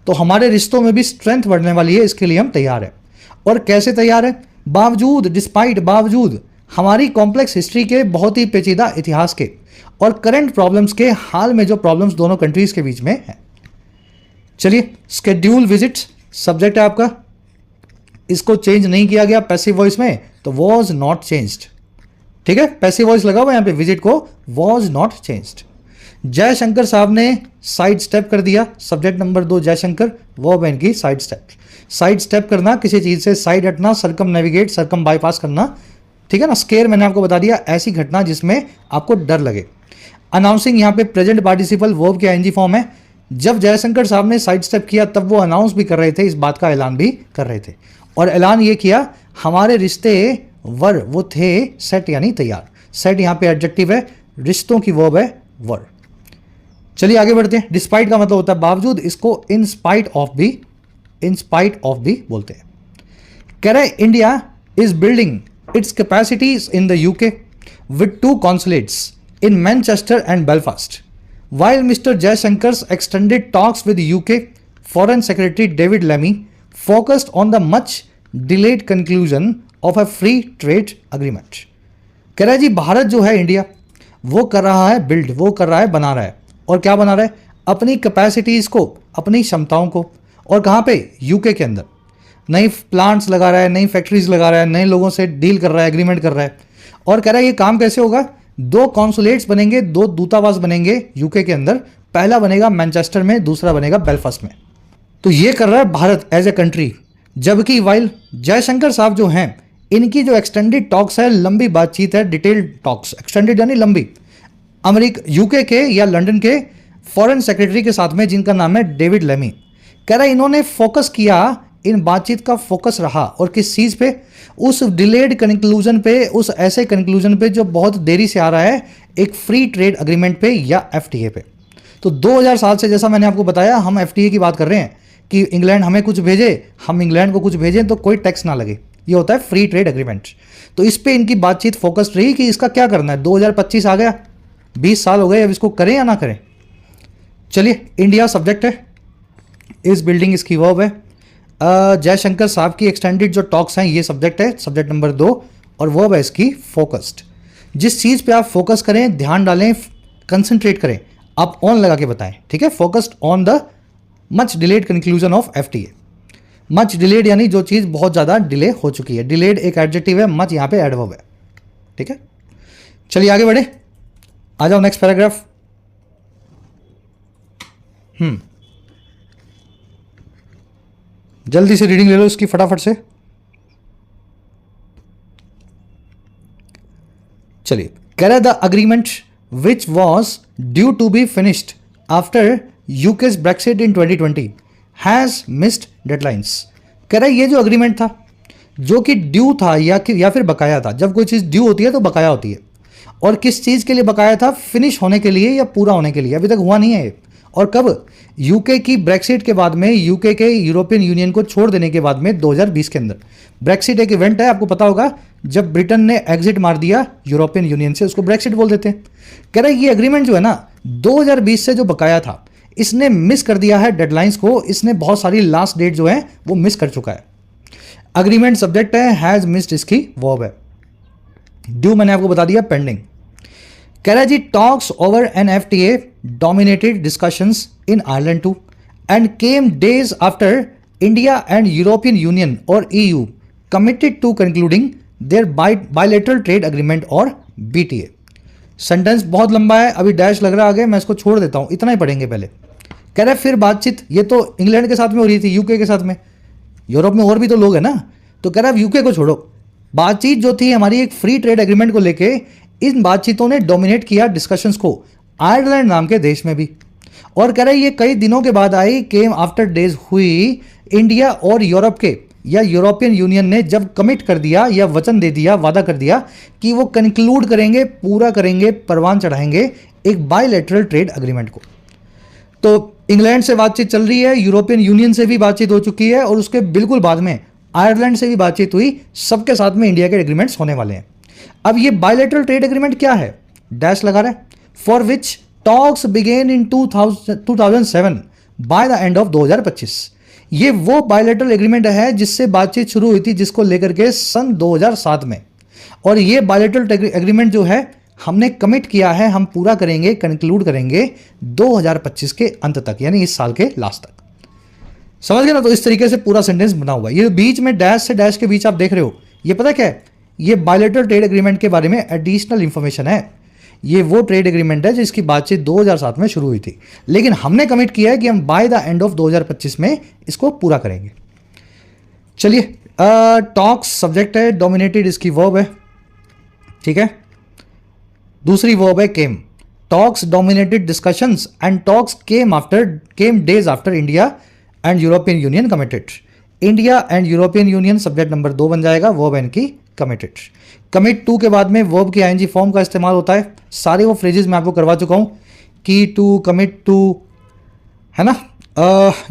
तो हमारे रिश्तों में भी स्ट्रेंथ बढ़ने वाली है, इसके लिए हम तैयार हैं। और कैसे तैयार है, बावजूद, डिस्पाइट, बावजूद हमारी कॉम्प्लेक्स हिस्ट्री के, बहुत ही पेचीदा इतिहास के, और करंट प्रॉब्लम्स के, हाल में जो प्रॉब्लम्स दोनों कंट्रीज के बीच में है। चलिए, स्केड्यूल विजिट्स सब्जेक्ट है आपका, इसको चेंज नहीं किया गया पैसिव वॉइस में, तो वॉज नॉट चेंज्ड। ठीक है, पैसिव वॉइस लगा हुआ यहां पे, विजिट को वॉज नॉट चेंज्ड। जयशंकर साहब ने साइड स्टेप कर दिया, सब्जेक्ट नंबर 2 जयशंकर, वो है इनकी साइड स्टेप। साइड स्टेप करना, किसी चीज से साइड हटना, सरकम नेविगेट, सरकम बाईपास करना, ठीक है ना। स्केयर मैंने आपको बता दिया, ऐसी घटना जिसमें आपको डर लगे। अनाउंसिंग यहाँ पे प्रेजेंट पार्टिसिपल वर्ब के आईएनजी फॉर्म है। जब जयशंकर साहब ने साइड स्टेप किया तब वो अनाउंस भी कर रहे थे, इस बात का ऐलान भी कर रहे थे। और ऐलान ये किया, हमारे रिश्ते वर, वो थे सेट यानी तैयार। सेट यहाँ पे एडजेक्टिव है, रिश्तों की वर्ब है वर। चलिए आगे बढ़ते हैं। डिस्पाइट का मतलब होता है बावजूद, इसको इन स्पाइट ऑफ भी, इन स्पाइट ऑफ भी बोलते हैं। कह रहे India is building its capacities in the UK with 2 consulates in Manchester and Belfast. While Mr. Jayashankar's extended talks with UK Foreign Secretary David Lammy focused on the much delayed conclusion of a free trade agreement. कह रहा है जी भारत जो है, India, वो कर रहा है build, वो कर रहा है, बना रहा है। और क्या बना रहा है, अपनी कैपेसिटीज़ को, अपनी क्षमताओं को। और कहाँ पे, यूके के अंदर नई प्लांट्स लगा रहा है, नई फैक्ट्रीज लगा रहा है, नए लोगों से डील कर रहा है, एग्रीमेंट कर रहा है। और कह रहा है ये काम कैसे होगा, 2 कॉन्सुलेट्स बनेंगे, 2 दूतावास बनेंगे यूके के अंदर। पहला बनेगा मैनचेस्टर में, दूसरा बनेगा बेलफास्ट में। तो ये कर रहा है भारत एज ए कंट्री। जबकि वाइल जयशंकर साहब जो हैं, इनकी जो एक्सटेंडेड टॉक्स है, लंबी बातचीत है, डिटेल्ड टॉक्स, एक्सटेंडेड यानी लंबी, अमेरिका, यूके के या लंदन के फॉरेन सेक्रेटरी के साथ में, जिनका नाम है डेविड लेमी। कह रहा है इन्होंने फोकस किया, इन बातचीत का फोकस रहा, और किस चीज़ पे, उस डिलेड कंक्लूजन पे, उस ऐसे कंक्लूजन पे जो बहुत देरी से आ रहा है, एक फ्री ट्रेड अग्रीमेंट पे या एफटीए पे। तो 2007 से, जैसा मैंने आपको बताया, हम एफटीए की बात कर रहे हैं कि इंग्लैंड हमें कुछ भेजे, हम इंग्लैंड को कुछ भेजें तो कोई टैक्स ना लगे। ये होता है फ्री ट्रेड अग्रीमेंट। तो इस पे इनकी बातचीत फोकस्ड रही कि इसका क्या करना है। 2025 आ गया, 20 साल हो गए, अब इसको करें या ना करें। चलिए, इंडिया सब्जेक्ट है, इस बिल्डिंग इसकी वर्ब है। जयशंकर साहब की एक्सटेंडेड जो टॉक्स हैं, ये सब्जेक्ट है, सब्जेक्ट नंबर 2, और वर्ब है इसकी फोकस्ड। जिस चीज़ पे आप फोकस करें, ध्यान डालें, कंसंट्रेट करें, आप ऑन लगा के बताएं, ठीक है। Focused on the much delayed conclusion of FTA. Much delayed यानी जो चीज़ बहुत ज़्यादा डिले हो चुकी है। डिलेड एक एडजेक्टिव है, मच यहाँ पे एडवर्ब है, ठीक है। चलिए आगे बढ़े, आ जाओ नेक्स्ट पैराग्राफ। जल्दी से रीडिंग ले लो इसकी फटाफट से। चलिए, कह रहा the agreement which was due to be finished after UK's Brexit in 2020 has missed deadlines. कह रहा है ये जो अग्रीमेंट था, जो कि ड्यू था या फिर बकाया था। जब कोई चीज़ ड्यू होती है तो बकाया होती है। और किस चीज़ के लिए बकाया था, फिनिश होने के लिए या पूरा होने के लिए। अभी तक हुआ नहीं है। और कब, यूके की ब्रेक्सिट के बाद में, यूके के यूरोपियन यूनियन को छोड़ देने के बाद में 2020 के अंदर। ब्रेक्सिट एक इवेंट है, आपको पता होगा, जब ब्रिटेन ने एग्जिट मार दिया यूरोपियन यूनियन से, उसको ब्रेक्सिट बोल देते हैं। कह रहे ये एग्रीमेंट जो है ना, 2020 से जो बकाया था, इसने मिस कर दिया है डेडलाइंस को। इसने बहुत सारी लास्ट डेट जो है वो मिस कर चुका है। अग्रीमेंट सब्जेक्ट है, हैज मिस्ड इसकी वर्ब है। ड्यू मैंने आपको बता दिया, पेंडिंग। कह रहा है जी talks over an FTA dominated discussions in Ireland too and came days after India and European Union और EU committed to concluding their bilateral trade agreement और बीटीए। सेंटेंस बहुत लंबा है, अभी डैश लग रहा आगे, मैं इसको छोड़ देता हूं, इतना ही पढ़ेंगे पहले। कह रहा है फिर बातचीत, ये तो इंग्लैंड के साथ में हो रही थी, यूके के साथ में, यूरोप में और भी तो लोग हैं ना। तो कह रहा है यूके को छोड़ो, बातचीत जो थी हमारी एक फ्री ट्रेड एग्रीमेंट को लेके, इन बातचीतों ने डोमिनेट किया डिस्कशंस को आयरलैंड नाम के देश में भी। और कह रहे ये कई दिनों के बाद आई, केम आफ्टर डेज हुई। इंडिया और यूरोप के या यूरोपियन यूनियन ने जब कमिट कर दिया या वचन दे दिया, वादा कर दिया कि वो कंक्लूड करेंगे, पूरा करेंगे, परवान चढ़ाएंगे एक बायलैटरल ट्रेड एग्रीमेंट को। तो इंग्लैंड से बातचीत चल रही है, यूरोपियन यूनियन से भी बातचीत हो चुकी है और उसके बिल्कुल बाद में आयरलैंड से भी बातचीत हुई। सबके साथ में इंडिया के एग्रीमेंट्स होने वाले हैं। अब ये बायलैटरल ट्रेड एग्रीमेंट क्या है, डैश लगा रहा है, for which talks began in 2007 by the end of 2025। ये वो बायलैटरल एग्रीमेंट है जिससे बातचीत शुरू हुई थी, जिसको लेकर के सन 2007 में। और ये बायलैटरल एग्रीमेंट जो है हमने कमिट किया है, हम पूरा करेंगे, कंक्लूड करेंगे 2025 के अंत तक, यानी इस साल के लास्ट तक। समझ गए ना? तो इस तरीके से पूरा सेंटेंस बना हुआ है। ये बीच में डैश से डैश के बीच आप देख रहे हो, ये पता क्या है? ये बायलैटरल ट्रेड एग्रीमेंट के बारे में एडिशनल इंफॉर्मेशन है। ये वो ट्रेड एग्रीमेंट है जिसकी बातचीत 2007 में शुरू हुई थी, लेकिन हमने कमिट किया है कि हम बाय द एंड ऑफ 2025 में इसको पूरा करेंगे। चलिए, टॉक्स सब्जेक्ट है, डोमिनेटेड इसकी वर्ब है, ठीक है। दूसरी वर्ब है came. Talks dominated discussions and talks came days after India and European Union committed. India and European Union subject number 2 बन जाएगा, वर्ब है इनकी कमिटेड। कमिट टू के बाद में वर्ब की आईएनजी फॉर्म का इस्तेमाल होता है। सारे वो फ्रेजेस मैं आपको करवा चुका हूँ, की टू, कमिट टू, है ना,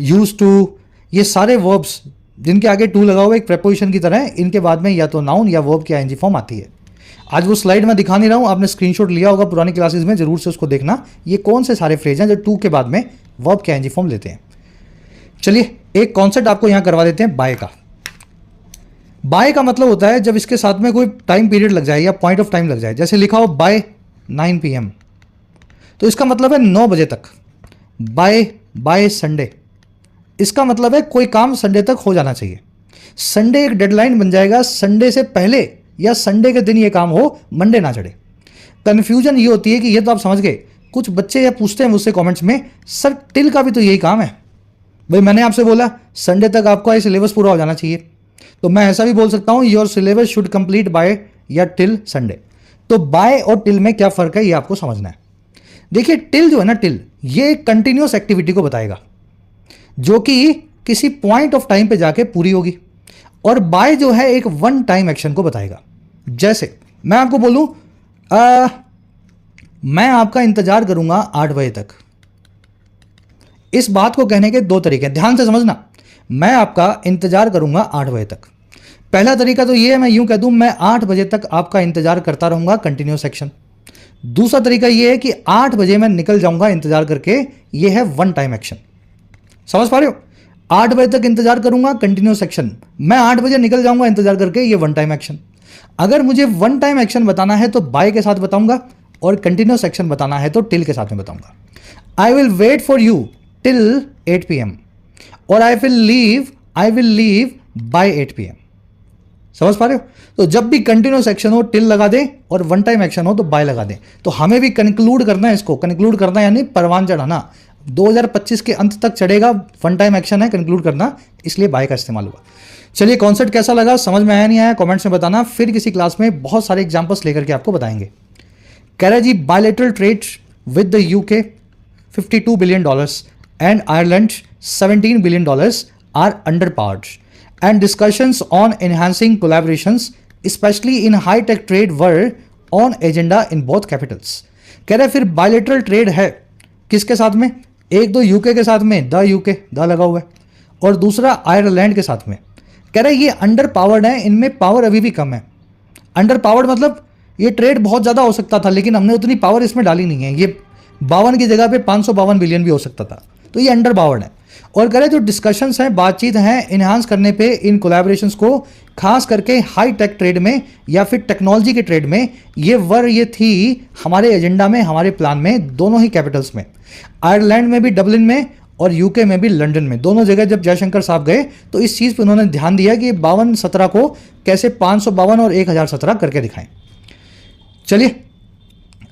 यूज टू, ये सारे वर्ब्स जिनके आगे टू लगा हुआ एक प्रेपोजिशन की तरह है, इनके बाद में या तो नाउन या वर्ब की आईएनजी फॉर्म आती है। आज वो स्लाइड में दिखा नहीं रहा हूँ, आपने स्क्रीनशॉट लिया होगा पुरानी क्लासेस में, जरूर से उसको देखना। ये कौन से सारे फ्रेज हैं जो टू के बाद में वर्ब की आईएनजी फॉर्म लेते हैं। चलिए, एक कॉन्सेप्ट आपको यहां करवा देते हैं बाय का। बाय का मतलब होता है जब इसके साथ में कोई टाइम पीरियड लग जाए या पॉइंट ऑफ टाइम लग जाए। जैसे लिखा हो बाय 9 PM, तो इसका मतलब है 9 बजे तक। बाय संडे, इसका मतलब है कोई काम संडे तक हो जाना चाहिए। संडे एक डेडलाइन बन जाएगा, संडे से पहले या संडे के दिन ये काम हो, मंडे ना चढ़े। कंफ्यूजन ये होती है कि ये तो आप समझ गए, कुछ बच्चे या पूछते हैं मुझसे कमेंट्स में, सर टिल का भी तो यही काम है। भाई मैंने आपसे बोला संडे तक आपका ये सिलेबस पूरा हो जाना चाहिए, तो मैं ऐसा भी बोल सकता हूं your syllabus should complete bye या टिल संडे। तो बाय और टिल में क्या फर्क है ये आपको समझना है। देखिए, टिल जो है ना, टिल ये एक कंटिन्यूअस एक्टिविटी को बताएगा जो कि किसी पॉइंट ऑफ टाइम पे जाके पूरी होगी, और बाय जो है एक वन टाइम एक्शन को बताएगा। जैसे मैं आपको बोलूं मैं आपका इंतजार करूंगा 8 बजे तक। इस बात को कहने के 2 तरीके हैं, ध्यान से समझना। मैं आपका इंतजार करूंगा 8 बजे तक। पहला तरीका तो ये है, मैं यूं कह दूं मैं 8 बजे तक आपका इंतजार करता रहूंगा, कंटिन्यूअस एक्शन। दूसरा तरीका ये है कि 8 बजे मैं निकल जाऊंगा इंतजार करके, ये है वन टाइम एक्शन। समझ पा रहे हो? 8 बजे तक इंतजार करूंगा, कंटिन्यूअस एक्शन। मैं 8 बजे निकल जाऊंगा इंतजार करके, ये वन टाइम एक्शन। अगर मुझे वन टाइम एक्शन बताना है तो बाय के साथ बताऊंगा, और कंटिन्यूअस एक्शन बताना है तो टिल के साथ में बताऊंगा। I will wait for you till 8 PM और I will leave by 8 PM। समझ पा रहे हो? तो जब भी कंटिन्यूअस एक्शन हो टिल लगा दे, और वन टाइम एक्शन हो तो बाय लगा दे। तो हमें भी कंक्लूड करना है, इसको कंक्लूड करना यानी परवान चढ़ाना। 2025 के अंत तक चढ़ेगा, वन टाइम एक्शन है, कंक्लूड करना, इसलिए बाय का इस्तेमाल हुआ। चलिए, कॉन्सेप्ट कैसा लगा, समझ में आया नहीं आया, कमेंट्स में बताना। फिर किसी क्लास में बहुत सारे एग्जांपल्स लेकर के आपको बताएंगे। कह रहा है जी, bilateral trade with the UK $52 billion and Ireland $17 billion are underpowered, and discussions on enhancing collaborations, especially in high-tech trade, were on agenda in both capitals. कह रहे फिर बायलैटरल ट्रेड है किसके साथ में? एक तो यूके के साथ में, द यूके, द लगा हुआ है, और दूसरा आयरलैंड के साथ में। कह रहे ये अंडर पावर्ड है, इनमें पावर अभी भी कम है। अंडर पावर्ड मतलब ये ट्रेड बहुत ज़्यादा हो सकता था, लेकिन हमने उतनी पावर इसमें डाली नहीं है। ये 52 की जगह पे 552 बिलियन भी हो सकता था, तो ये अंडर पावर्ड है। और कह रहे जो डिस्कशंस हैं, बातचीत हैं, इन्हांस करने पे इन कोलैबोरेशंस को, खास करके हाई टेक ट्रेड में या फिर टेक्नोलॉजी के ट्रेड में, ये थी हमारे एजेंडा में, हमारे प्लान में, दोनों ही कैपिटल्स में। आयरलैंड में भी डबलिन में और यूके में भी लंदन में, दोनों जगह जब जयशंकर साहब गए तो इस चीज़ पर उन्होंने ध्यान दिया कि 52-17 को कैसे 552 और 1017 करके दिखाएं। चलिए,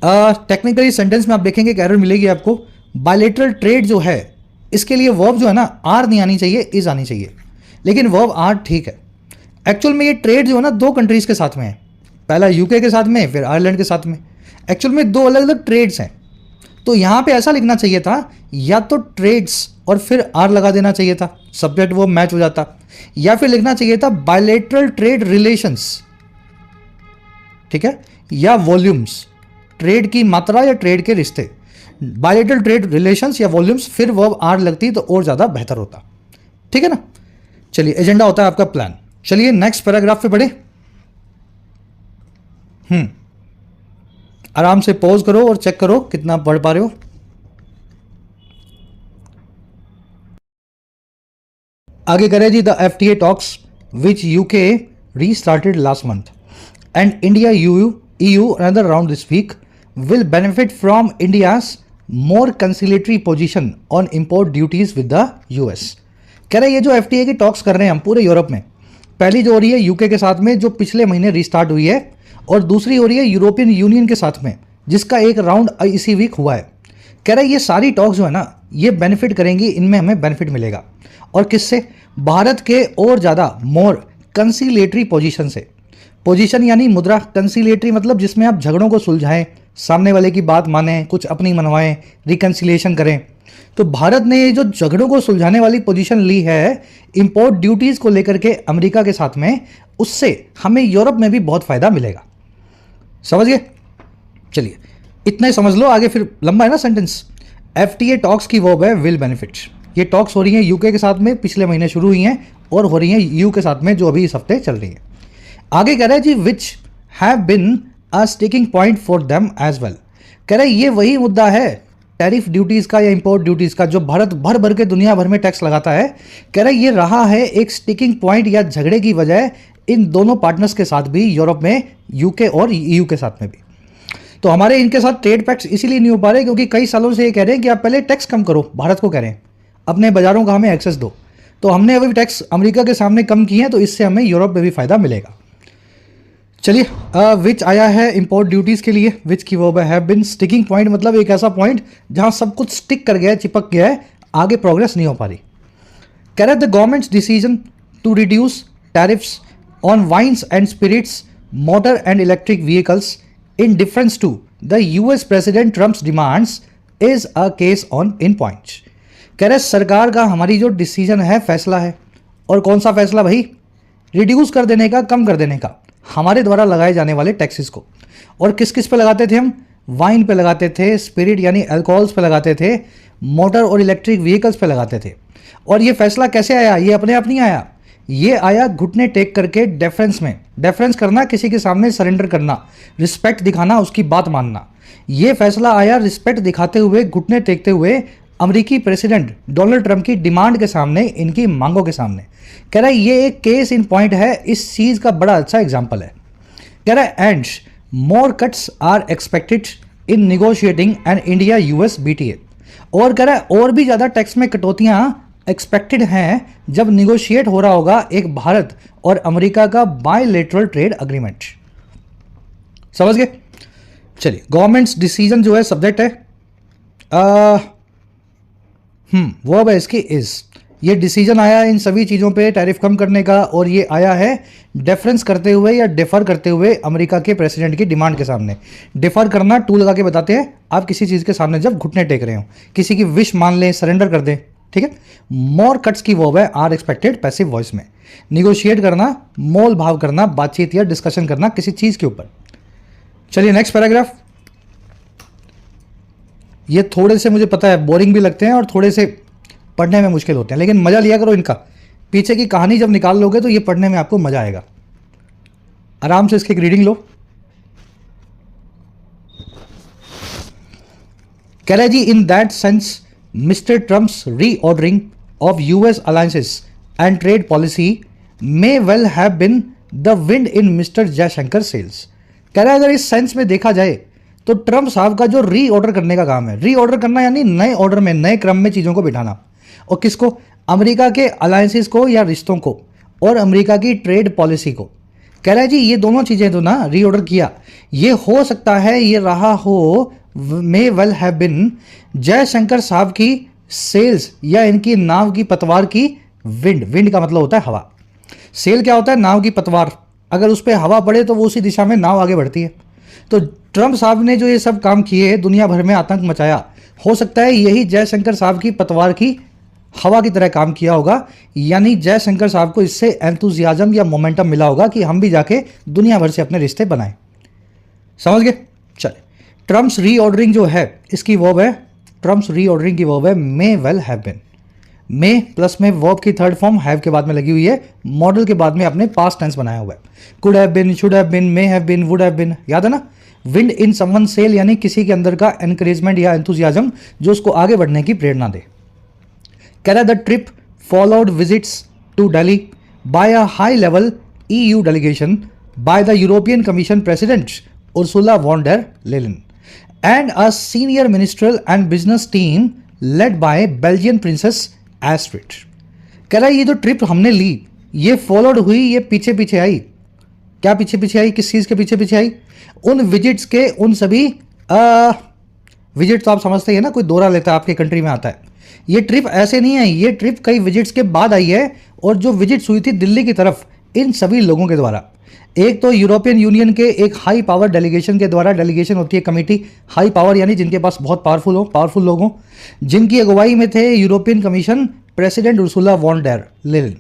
टेक्निकली सेंटेंस में आप देखेंगे एरर मिलेगी आपको। बायलैटरल ट्रेड जो है, इसके लिए वर्ब जो है ना, आर नहीं आनी चाहिए, इज आनी चाहिए, लेकिन वर्ब आर ठीक है। एक्चुअल में ये ट्रेड जो है ना 2 कंट्रीज के साथ में है। पहला यूके के साथ में, फिर आयरलैंड के साथ में। एक्चुअल में दो अलग अलग ट्रेड्स हैं, तो यहाँ पे ऐसा लिखना चाहिए था, या तो ट्रेड्स और फिर आर लगा देना चाहिए था, सब्जेक्ट वो मैच हो जाता, या फिर लिखना चाहिए था बायलेटरल ट्रेड रिलेशंस, ठीक है, या वॉल्यूम्स, ट्रेड की मात्रा या ट्रेड के रिश्ते। बायलेटरल ट्रेड रिलेशंस या वॉल्यूम्स, फिर वर्ब आर लगती तो और ज़्यादा बेहतर होता, ठीक है ना। चलिए, एजेंडा होता है आपका प्लान। चलिए नेक्स्ट पैराग्राफ पे बढ़े। आराम से पॉज करो और चेक करो कितना पढ़ पा रहे हो। आगे करें जी, the FTA talks which UK restarted last month and India EU another round this week will benefit from India's more conciliatory position on import duties with the US। कह रहे ये जो FTA की टॉक्स कर रहे हैं हम पूरे यूरोप में, पहली जो हो रही है यूके के साथ में जो पिछले महीने रिस्टार्ट हुई है, और दूसरी हो रही है यूरोपियन यूनियन के साथ में जिसका एक राउंड इसी वीक हुआ है। कह रहे ये सारी टॉक्स जो है ना ये बेनिफिट करेंगी, इनमें हमें बेनिफिट मिलेगा। और किससे? भारत के और ज़्यादा मोर कंसीलेटरी पोजीशन से। पोजीशन यानी मुद्रा, कंसीलेटरी मतलब जिसमें आप झगड़ों को सुलझाएं, सामने वाले की बात मानें, कुछ अपनी मनवाएं, रिकन्सिलिएशन करें। तो भारत ने जो झगड़ों को सुलझाने वाली पोजीशन ली है इंपोर्ट ड्यूटीज़ को लेकर के अमेरिका के साथ में, उससे हमें यूरोप में भी बहुत फ़ायदा मिलेगा। समझ गए? चलिए इतना ही समझ लो, आगे फिर लंबा है ना सेंटेंस। FTA टॉक्स की वर्ब है विल बेनिफिट। ये टॉक्स हो रही हैं यूके के साथ में, पिछले महीने शुरू हुई हैं, और हो रही हैं EU के साथ में जो अभी इस हफ्ते चल रही है। आगे कह रहा है जी which have been a sticking point for them as well. कह रहा है ये वही मुद्दा है टैरिफ ड्यूटीज़ का या इंपोर्ट ड्यूटीज़ का जो भारत भर भर के दुनिया भर में टैक्स लगाता है। कह रहा है ये रहा है एक स्टिकिंग पॉइंट या झगड़े की वजह इन दोनों पार्टनर्स के साथ भी, यूरोप में UK और EU के साथ में भी। तो हमारे इनके साथ ट्रेड पैक्ट्स इसीलिए नहीं हो पा रहे क्योंकि कई सालों से ये कह रहे हैं कि आप पहले टैक्स कम करो, भारत को कह रहे हैं अपने बाजारों का हमें एक्सेस दो। तो हमने अभी टैक्स अमेरिका के सामने कम किए हैं, तो इससे हमें यूरोप में भी फायदा मिलेगा। चलिए, विच आया है इंपोर्ट ड्यूटीज़ के लिए, विच की वर्ब है हैव बिन। स्टिकिंग पॉइंट मतलब एक ऐसा पॉइंट जहां सब कुछ स्टिक कर गया है, चिपक गया है, आगे प्रोग्रेस नहीं हो पा रही। कह रहे the government's decision to reduce tariffs on wines and spirits, motor and electric vehicles in difference to the US President Trump's demands is a case on in point। कह रहे सरकार का हमारी जो डिसीजन है, फैसला है, और कौन सा फैसला भाई? रिड्यूस कर देने का, कम कर देने का हमारे द्वारा लगाए जाने वाले टैक्सेस को। और किस किस पे लगाते थे हम? वाइन पे लगाते थे, स्पिरिट यानी अल्कोहल्स पे लगाते थे, मोटर और इलेक्ट्रिक व्हीकल्स पे लगाते थे। और ये फैसला कैसे आया? ये अपने आप नहीं आया, ये आया घुटने टेक करके डेफरेंस में। डेफरेंस करना, किसी के सामने सरेंडर करना, रिस्पेक्ट दिखाना, उसकी बात मानना। ये फैसला आया रिस्पेक्ट दिखाते हुए, घुटने टेकते हुए अमेरिकी प्रेसिडेंट डोनाल्ड ट्रंप की डिमांड के सामने, इनकी मांगों के सामने। कह रहा है ये एक केस इन पॉइंट है, इस चीज़ का बड़ा अच्छा एग्जाम्पल है। कह रहा है and more cuts are expected in negotiating an India US BTA। और कह रहा है और भी ज़्यादा टैक्स में कटौतियाँ एक्सपेक्टेड हैं जब निगोशिएट हो रहा होगा एक भारत और अमेरिका का बायलेटरल ट्रेड अग्रीमेंट। समझ गए? चलिए, गवर्नमेंट्स डिसीजन जो है सब्जेक्ट है, वर्ब है इसकी इज। ये डिसीजन आया इन सभी चीज़ों पे टैरिफ कम करने का, और ये आया है डेफरेंस करते हुए या डिफर करते हुए अमेरिका के प्रेसिडेंट की डिमांड के सामने। डिफर करना टू लगा के बताते हैं आप किसी चीज़ के सामने जब घुटने टेक रहे हो, किसी की विश मान लें, सरेंडर कर दें, ठीक है। मोर कट्स की वर्ब है आर एक्सपेक्टेड पैसिव वॉइस में। निगोशिएट करना, मोल भाव करना, बातचीत या डिस्कशन करना किसी चीज़ के ऊपर। चलिए नेक्स्ट पैराग्राफ। ये थोड़े से मुझे पता है बोरिंग भी लगते हैं और थोड़े से पढ़ने में मुश्किल होते हैं, लेकिन मज़ा लिया करो इनका। पीछे की कहानी जब निकाल लोगे तो ये पढ़ने में आपको मज़ा आएगा। आराम से इसकी एक रीडिंग लो। कह रहा है जी in that sense Mr. Trump's reordering of US alliances and trade policy may well have been the wind in Mr. Jaishankar sails। कह रहा है अगर इस सेंस में देखा जाए तो ट्रंप साहब का जो रीऑर्डर करने का काम है, रीऑर्डर करना यानी नए ऑर्डर में, नए क्रम में चीज़ों को बिठाना, और किसको? अमेरिका के अलायंसेस को या रिश्तों को, और अमेरिका की ट्रेड पॉलिसी को। कह रहा है जी ये दोनों चीज़ें तो ना रीऑर्डर किया, ये हो सकता है ये रहा हो, मे वेल हैव बिन, जयशंकर साहब की सेल्स या इनकी नाव की पतवार की विंड। विंड का मतलब होता है हवा। सेल क्या होता है? नाव की पतवार, अगर उस पर हवा पड़े तो वो उसी दिशा में नाव आगे बढ़ती है। तो ट्रंप साहब ने जो ये सब काम किए, दुनिया भर में आतंक मचाया, हो सकता है यही जयशंकर साहब की पतवार की हवा की तरह काम किया होगा। यानी जयशंकर साहब को इससे एंथुजियाज्म या मोमेंटम मिला होगा कि हम भी जाके दुनिया भर से अपने रिश्ते बनाएं। समझ गए? चले, ट्रम्प्स रीऑर्डरिंग जो है इसकी वर्ब है, ट्रम्प्स रीऑर्डरिंग की वर्ब है may well have been. May plus में वर्ब की थर्ड फॉर्म हैव के बाद में लगी हुई है, मॉडल के बाद में आपने पास्ट टेंस बनाया हुआ है। Could have been, should have been, may have been, would have been, याद है ना? विंड इन समवन सेल यानी किसी के अंदर का एनकरेजमेंट या एंथुजियाज्म जो उसको आगे बढ़ने की प्रेरणा दे। कह रहा the trip followed visits to Delhi by a high level EU delegation by the European Commission President Ursula von der Leyen and a senior ministerial and business team led by Belgian Princess Astrid। कह रहा है ये जो trip हमने ली ये followed हुई, ये पीछे पीछे आई। क्या पीछे पीछे आई? किस चीज़ के पीछे पीछे आई? उन विजिट्स के, उन सभी विजिट तो आप समझते हैं ना, कोई दौरा लेता है आपके कंट्री में आता है। ये ट्रिप ऐसे नहीं है, ये ट्रिप कई विजिट्स के बाद आई है। और जो विजिट्स हुई थी दिल्ली की तरफ इन सभी लोगों के द्वारा, एक तो यूरोपियन यूनियन के एक हाई पावर डेलीगेशन के द्वारा, डेलीगेशन होती है कमेटी, हाई पावर यानी जिनके पास बहुत पावरफुल लोग हों, जिनकी अगुवाई में थे European Commission President Ursula von der Leyen.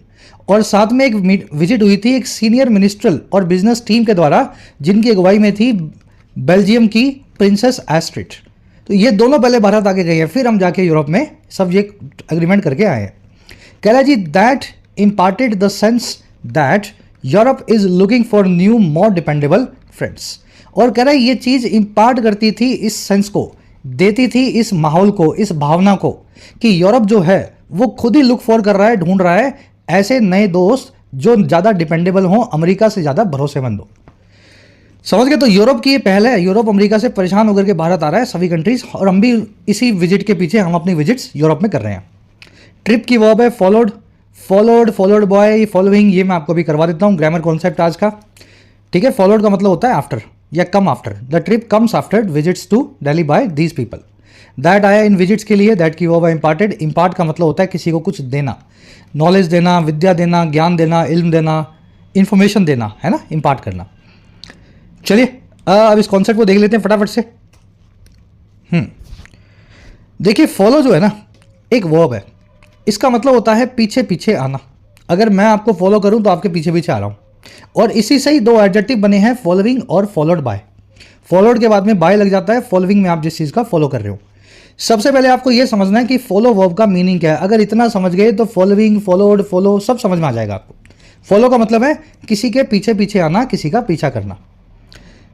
और साथ में एक विजिट हुई थी एक सीनियर मिनिस्ट्रल और बिजनेस टीम के द्वारा, जिनकी अगुवाई में थी बेल्जियम की प्रिंसेस एस्ट्रिड। तो ये दोनों पहले भारत आके गए हैं, फिर हम जाके यूरोप में सब ये एग्रीमेंट करके आए हैं। कह रहा जी that imparted the sense that Europe is looking for new more dependable friends. और कह रहा है ये चीज़ इम्पार्ट करती थी, इस सेंस को देती थी, इस माहौल को, इस भावना को कि यूरोप जो है वो खुद ही लुक फॉर कर रहा है, ढूंढ रहा है ऐसे नए दोस्त जो ज़्यादा डिपेंडेबल हों, अमेरिका से ज़्यादा भरोसेमंद हो। समझ गए? तो यूरोप की ये पहल है, यूरोप अमेरिका से परेशान होकर के भारत आ रहा है सभी कंट्रीज, और हम भी इसी विजिट के पीछे हम अपनी विजिट्स यूरोप में कर रहे हैं। ट्रिप की वर्ब है फॉलोड, फॉलोड बॉय, फॉलोइंग, ये मैं आपको भी करवा देता हूँ ग्रामर कॉन्सेप्ट आज का। ठीक है, फॉलोड का मतलब होता है आफ्टर या come after. The trip comes after visits to Delhi by these people. That आया इन विजिट्स के लिए, दैट की वर्ब है इम्पार्टेड। इम्पार्ट का मतलब होता है किसी को कुछ देना, नॉलेज देना, विद्या देना, ज्ञान देना, इल्म देना, इंफॉर्मेशन देना, है ना, इम्पार्ट करना। चलिए अब इस कॉन्सेप्ट को देख लेते हैं फटाफट से। देखिए फॉलो जो है ना एक वर्ब है, इसका मतलब होता है पीछे पीछे आना। अगर मैं आपको फॉलो करूं तो आपके पीछे पीछे आ रहा हूं, और इसी से ही दो एडजेक्टिव बने हैं, फॉलोइंग और फॉलोड बाय। फॉलोड के बाद में बाय लग जाता है फॉलोइंग में आप जिस चीज़ का फॉलो कर रहे हो। सबसे पहले आपको यह समझना है कि फॉलो वर्ब का मीनिंग क्या है। अगर इतना समझ गए तो फॉलोइंग, फॉलोड, फॉलो सब समझ में आ जाएगा आपको। फॉलो का मतलब है किसी के पीछे पीछे आना, किसी का पीछा करना।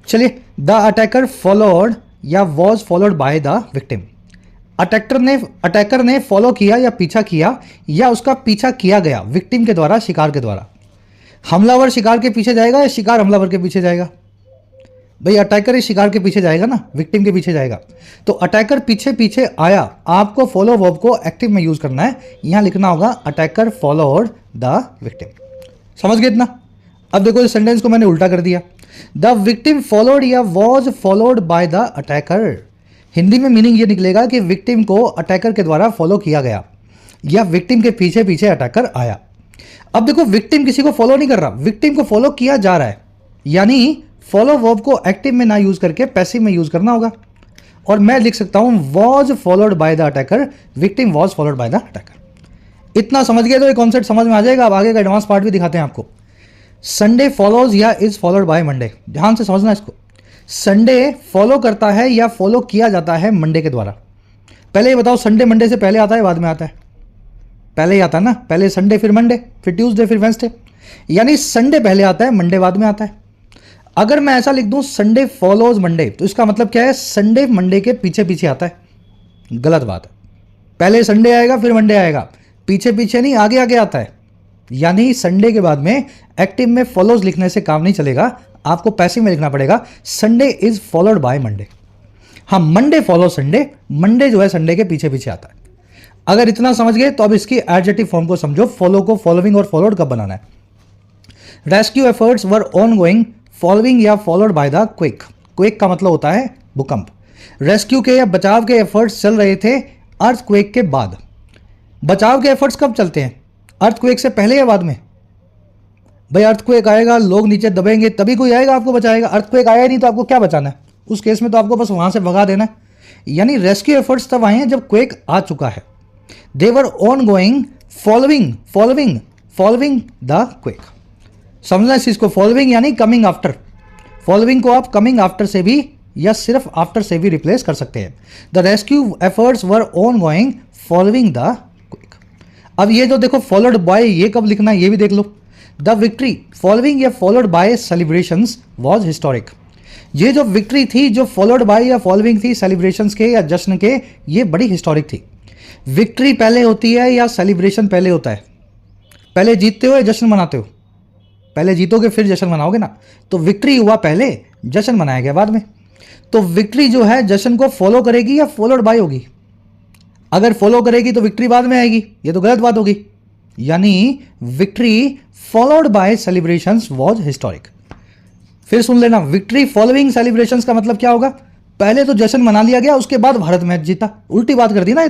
चलिए, द अटैकर फॉलोड या was followed by the victim. Attacker ने फॉलो किया या पीछा किया या उसका पीछा किया गया विक्टिम के द्वारा, शिकार के द्वारा। हमलावर शिकार के पीछे जाएगा या शिकार हमलावर के पीछे जाएगा? भाई अटैकर इस शिकार के पीछे जाएगा ना, विक्टिम के पीछे जाएगा। तो अटैकर पीछे पीछे आया, आपको फॉलो वर्ब को एक्टिव में यूज करना है। यहां लिखना होगा अटैकर फॉलोड द विक्टिम। समझ गए इतना? अब देखो इस सेंटेंस को मैंने उल्टा कर दिया। द विक्टिम फॉलोड या was followed by the attacker. Hindi में मीनिंग ये निकलेगा कि विक्टिम को अटैकर के द्वारा फॉलो किया गया या विक्टिम के पीछे पीछे अटैकर आया। अब देखो विक्टिम किसी को फॉलो नहीं कर रहा, विक्टिम को फॉलो किया जा रहा है। यानी फॉलो वर्ब को एक्टिव में ना यूज करके पैसिव में यूज करना होगा। और मैं लिख सकता हूं was followed by the attacker, victim was followed by the attacker. इतना समझ गए तो ये कॉन्सेप्ट समझ में आ जाएगा। अब आगे का एडवांस पार्ट भी दिखाते हैं आपको। संडे फॉलोज या इज फॉलोड बाय मंडे। ध्यान से समझना इसको। संडे फॉलो करता है या फॉलो किया जाता है मंडे के द्वारा। पहले ये बताओ, संडे मंडे से पहले आता है बाद में आता है? पहले ही आता है ना। पहले संडे, फिर मंडे, फिर ट्यूसडे, फिर वेंसडे। यानी संडे पहले आता है, मंडे बाद में आता है। अगर मैं ऐसा लिख दूं संडे फॉलोज मंडे, तो इसका मतलब क्या है? संडे मंडे के पीछे पीछे आता है। गलत बात है। पहले संडे आएगा फिर मंडे आएगा, पीछे पीछे नहीं, आगे आगे आता है। यानी संडे के बाद में एक्टिव में फॉलोज लिखने से काम नहीं चलेगा, आपको पैसिव में लिखना पड़ेगा Sunday is followed by Monday. हाँ, मंडे फॉलो संडे, मंडे जो है संडे के पीछे पीछे आता है। अगर इतना समझ गए तो अब इसकी एडजेक्टिव फॉर्म को समझो। फॉलो को फॉलोइंग और फॉलोड कब बनाना है? Rescue efforts were ongoing following या followed by the quake. Quake का मतलब होता है भूकंप। रेस्क्यू के या बचाव के एफर्ट्स चल रहे थे अर्थक्वेक के बाद। बचाव के एफर्ट्स कब चलते हैं? अर्थक्वेक से पहले या बाद में? भाई अर्थक्वेक आएगा, लोग नीचे दबेंगे, तभी कोई आएगा आपको बचाएगा। अर्थक्वेक आया नहीं तो आपको क्या बचाना है? उस केस में तो आपको बस वहां से भगा देना है। यानी रेस्क्यू एफर्ट्स तब आए हैं जब क्वेक आ चुका है। They were ongoing following the quake. समझना इस चीज को, फॉलोइंग यानी कमिंग आफ्टर। फॉलोइंग को आप कमिंग आफ्टर से भी या सिर्फ आफ्टर से भी रिप्लेस कर सकते हैं। The rescue efforts were on going following the quake. अब ये जो देखो फॉलोड बाय, ये कब लिखना है ये भी देख लो। द विक्ट्री फॉलोइंग या followed bye celebrations was historic. ये जो विक्ट्री थी, जो फॉलोड बाय या फॉलोइंग थी सेलिब्रेशंस के या जश्न के, ये बड़ी हिस्टोरिक थी। विक्ट्री पहले होती है या सेलिब्रेशन पहले होता है? पहले जीतते हो या जश्न मनाते हो? पहले जीतोगे फिर जश्न मनाओगे ना। तो विक्ट्री हुआ पहले, जश्न मनाया गया बाद में। तो विक्ट्री जो है जश्न को फॉलो करेगी या फॉलोड बाय होगी? अगर फॉलो करेगी तो विक्ट्री बाद में आएगी, ये तो गलत बात होगी। यानी victory followed by celebrations was historic. फिर सुन लेना, विक्ट्री फॉलोइंग सेलिब्रेशंस का मतलब क्या होगा? पहले तो जश्न मना लिया गया, उसके बाद भारत मैच जीता। उल्टी बात कर दी ना ये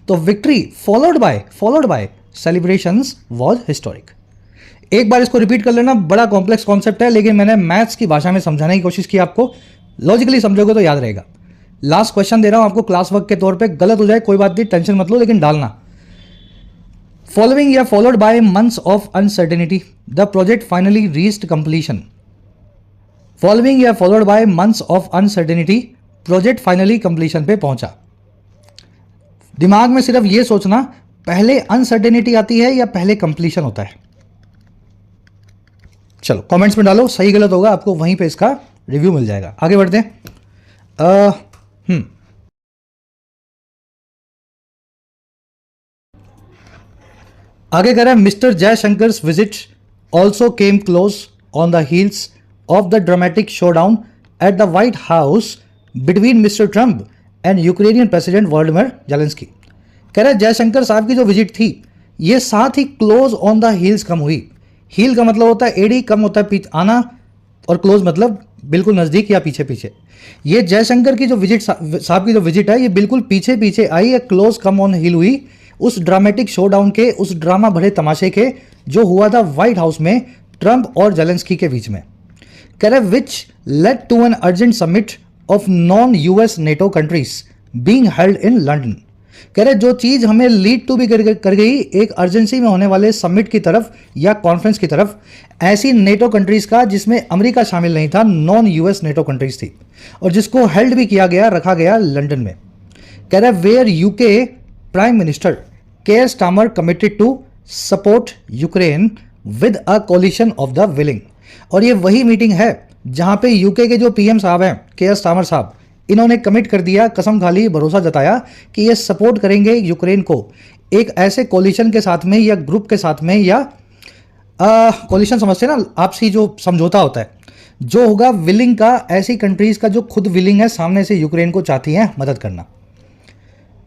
तो victory followed by celebrations was historic. एक बार इसको रिपीट कर लेना, बड़ा कॉम्प्लेक्स कॉन्सेप्ट है, लेकिन मैंने मैथ्स की भाषा में समझाने की कोशिश की आपको। लॉजिकली समझोगे तो याद रहेगा। लास्ट क्वेश्चन दे रहा हूं आपको क्लास वर्क के तौर पे, गलत हो जाए कोई बात नहीं, टेंशन मत लो, लेकिन डालना। फॉलोइंग या followed by months of uncertainty the project finally reached completion. Following या followed by months of uncertainty project finally completion पे पहुंचा। दिमाग में सिर्फ ये सोचना, पहले अनसर्टेनिटी आती है या पहले कंप्लीशन होता है? चलो कमेंट्स में डालो, सही गलत होगा आपको वहीं पे इसका रिव्यू मिल जाएगा। आगे बढ़ते हैं। आगे कह रहा है, mister Jaishankar's visit also came close on the heels of the dramatic showdown at the White House between mister Trump and Ukrainian president Volodymyr Zelensky. कह रहा है जयशंकर साहब की जो विजिट थी, ये साथ ही क्लोज ऑन द हील्स कम हुई। हील का मतलब होता है एडी, कम होता है आना, और क्लोज मतलब बिल्कुल नज़दीक या पीछे पीछे। ये जयशंकर की जो विजिट साहब की जो विजिट है, ये बिल्कुल पीछे पीछे आई है, क्लोज कम ऑन हील हुई उस ड्रामेटिक शोडाउन के, उस ड्रामा भरे तमाशे के जो हुआ था व्हाइट हाउस में ट्रंप और जेलेंस्की के बीच में। कह रहे which led to an urgent summit of non US NATO countries being held in London. कह रहे जो चीज हमें लीड टू भी कर गई एक अर्जेंसी में होने वाले समिट की तरफ या कॉन्फ्रेंस की तरफ, ऐसी नेटो कंट्रीज का जिसमें अमेरिका शामिल नहीं था, नॉन यूएस नेटो कंट्रीज थी, और जिसको हेल्ड भी किया गया, रखा गया लंदन में। कह रहे where UK prime minister Keir Starmer committed to support Ukraine with a coalition of the willing. और ये वही मीटिंग है जहां पे यूके के जो पीएम साहब हैं, केयर स्टामर साहब, इन्होंने कमिट कर दिया, कसम खा ली, भरोसा जताया कि ये सपोर्ट करेंगे यूक्रेन को एक ऐसे कोलिशन के साथ में या ग्रुप के साथ में, या कोलिशन समझते ना, आपसी जो समझौता होता है जो होगा विलिंग का, ऐसी कंट्रीज का जो खुद विलिंग है, सामने से यूक्रेन को चाहती हैं मदद करना।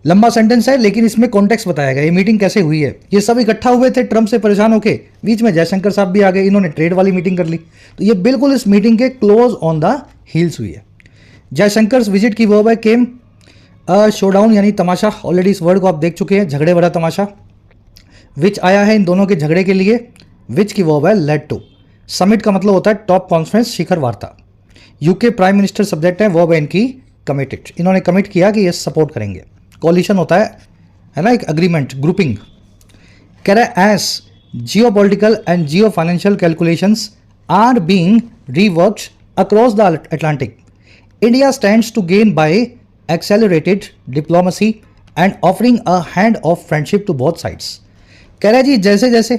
लंबा सेंटेंस है लेकिन इसमें कॉन्टेक्स्ट बताया गया, ये मीटिंग कैसे हुई है। ये सब इकट्ठा हुए थे ट्रंप से परेशान होके, बीच में जयशंकर साहब भी आ गए, इन्होंने ट्रेड वाली मीटिंग कर ली। तो ये बिल्कुल इस मीटिंग के क्लोज ऑन द हील्स हुई है। जयशंकर विजिट की वर्ब है केम, शोडाउन यानी तमाशा, ऑलरेडी इस वर्ड को आप देख चुके हैं, झगड़े भरा तमाशा। विच आया है इन दोनों के झगड़े के लिए, विच की वर्ब है लेड टू। समिट का मतलब होता है टॉप कॉन्फ्रेंस, शिखर वार्ता। यूके प्राइम मिनिस्टर सब्जेक्ट है, वर्ब है इनकी कमिटेड, इन्होंने कमिट किया कि ये सपोर्ट करेंगे। कॉलिशन होता है ना, एक अग्रीमेंट, ग्रुपिंग। कह रहा है as geopolitical and geo financial calculations are being reworked across the Atlantic, India stands to gain by accelerated diplomacy and offering a hand of friendship to both sides। कह रहा है जी जैसे जैसे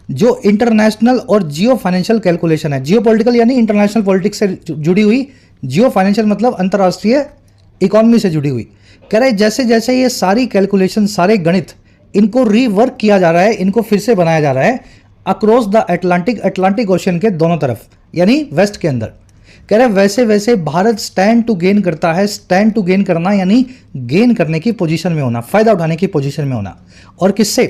जो इंटरनेशनल और जियो फाइनेंशियल कैलकुलेशन है, जियो political यानी international politics से जुड़ी हुई, जियो फाइनेंशियल मतलब अंतर्राष्ट्रीय इकोनॉमी से जुड़ी हुई। कह रहा है जैसे जैसे ये सारी कैलकुलेशन, सारे गणित, इनको रीवर्क किया जा रहा है, इनको फिर से बनाया जा रहा है across the Atlantic, Atlantic ocean के दोनों तरफ यानी वेस्ट के अंदर। कह रहे वैसे वैसे भारत स्टैंड टू गेन करता है। स्टैंड टू गेन करना यानी गेन करने की पोजीशन में होना, फायदा उठाने की पोजीशन में होना। और किससे?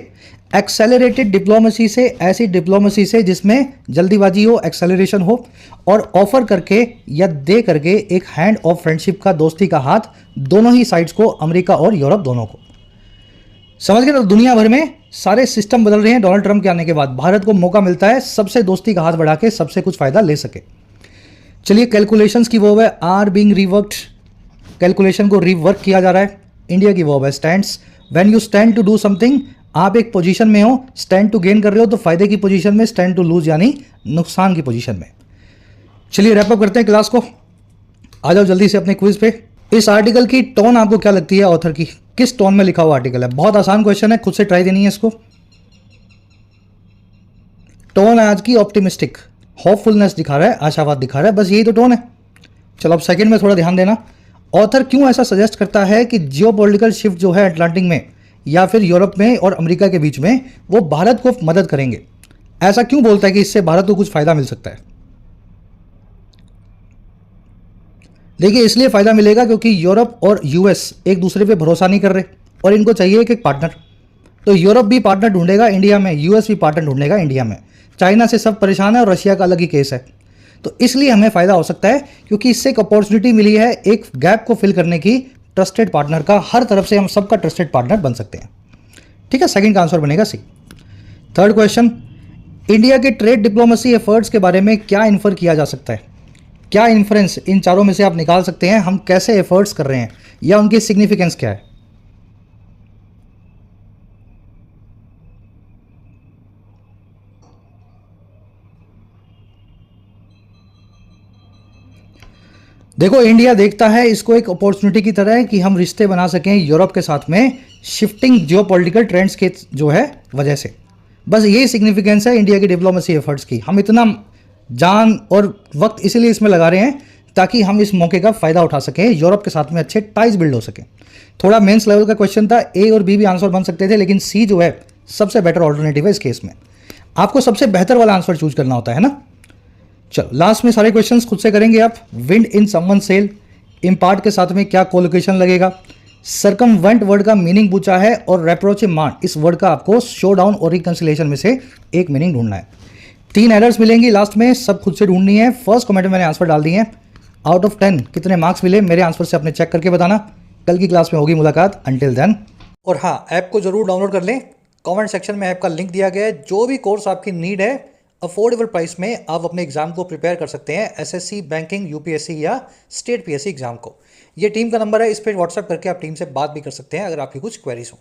एक्सेलरेटेड डिप्लोमेसी से, ऐसी डिप्लोमेसी से जिसमें जल्दीबाजी हो, एक्सेलरेशन हो, और ऑफर करके या दे करके एक हैंड ऑफ फ्रेंडशिप का, दोस्ती का हाथ दोनों ही साइड्स को, अमेरिका और यूरोप दोनों को। समझ गए? तो दुनिया भर में सारे सिस्टम बदल रहे हैं डोनाल्ड ट्रंप के आने के बाद। भारत को मौका मिलता है सबसे दोस्ती का हाथ बढ़ा के सबसे कुछ फायदा ले सके। चलिए, कैलकुलेशंस की वर्ब है आर बीइंग रिवर्क्ड, कैलकुलेशन को रिवर्क किया जा रहा है। इंडिया की वर्ब है stands, when you stand to do something, आप एक पोजीशन में हो, स्टैंड टू गेन कर रहे हो तो फायदे की पोजीशन में, स्टैंड टू लूज यानी नुकसान की पोजीशन में। चलिए रैप अप करते हैं क्लास को, आ जाओ जल्दी से अपने क्विज पे। इस आर्टिकल की टोन आपको क्या लगती है? ऑथर की किस टोन में लिखा हुआ आर्टिकल है? बहुत आसान क्वेश्चन है, खुद से ट्राई देनी है इसको। टोन है आज की ऑप्टिमिस्टिक, होपफुलनेस दिखा रहा है, आशावाद दिखा रहा है, बस यही तो टोन है। चलो अब सेकंड में थोड़ा ध्यान देना। ऑथर क्यों ऐसा सजेस्ट करता है कि जियोपॉलिटिकल शिफ्ट जो है अटलांटिक में या फिर यूरोप में और अमेरिका के बीच में, वो भारत को मदद करेंगे? ऐसा क्यों बोलता है कि इससे भारत को कुछ फायदा मिल सकता है? देखिए, इसलिए फायदा मिलेगा क्योंकि यूरोप और यूएस एक दूसरे पे भरोसा नहीं कर रहे और इनको चाहिए एक पार्टनर। तो यूरोप भी पार्टनर ढूंढेगा इंडिया में, यूएस भी पार्टनर ढूंढेगा इंडिया में। चाइना से सब परेशान है और रशिया का अलग ही केस है। तो इसलिए हमें फायदा हो सकता है क्योंकि इससे एक अपॉर्चुनिटी मिली है एक गैप को फिल करने की, ट्रस्टेड पार्टनर का। हर तरफ से हम सबका ट्रस्टेड पार्टनर बन सकते हैं। ठीक है, सेकंड का आंसर बनेगा सी। थर्ड क्वेश्चन, इंडिया के ट्रेड डिप्लोमेसी एफर्ट्स के बारे में क्या इन्फर किया जा सकता है? क्या इन्फ्रेंस इन चारों में से आप निकाल सकते हैं? हम कैसे एफर्ट्स कर रहे हैं या उनकी सिग्निफिकेंस क्या है? देखो, इंडिया देखता है इसको एक अपॉर्चुनिटी की तरह कि हम रिश्ते बना सकें यूरोप के साथ में, शिफ्टिंग जियोपॉलिटिकल ट्रेंड्स के जो है वजह से। बस यही सिग्निफिकेंस है इंडिया की डिप्लोमेसी एफर्ट्स की। हम इतना जान और वक्त इसीलिए इसमें लगा रहे हैं ताकि हम इस मौके का फायदा उठा सकें, यूरोप के साथ में अच्छे टाइज बिल्ड हो सकें। थोड़ा मेंस लेवल का क्वेश्चन था, ए और बी भी आंसर बन सकते थे, लेकिन सी जो है सबसे बेटर ऑल्टरनेटिव है इस केस में। आपको सबसे बेहतर वाला आंसर चूज करना होता है ना। चलो लास्ट में सारे क्वेश्चंस खुद से करेंगे आप। Wind in someone sell, impart के साथ में क्या कोलोकेशन लगेगा? सरकमवेंट वर्ड का मीनिंग पूछा है और रेप्रोचिमान इस वर्ड का आपको शो डाउन और रिकंसिलेशन में से एक मीनिंग ढूंढना है। 3 एरर्स मिलेंगी लास्ट में, सब खुद से ढूंढनी है। फर्स्ट कमेंट में मैंने आंसर डाल दिए हैं। आउट ऑफ 10 कितने मार्क्स मिले मेरे आंसर से अपने चेक करके बताना। कल की क्लास में होगी मुलाकात, अंटिल देन। और हाँ, ऐप को जरूर डाउनलोड कर लें। कमेंट सेक्शन में ऐप का लिंक दिया गया है। जो भी कोर्स आपकी नीड है, अफोर्डेबल प्राइस में आप अपने एग्जाम को प्रिपेयर कर सकते हैं, एसएससी, बैंकिंग, यूपीएससी या स्टेट पीएससी एग्जाम को। ये टीम का नंबर है, इस पर व्हाट्सएप करके आप टीम से बात भी कर सकते हैं अगर आपकी कुछ क्वेरीज हो।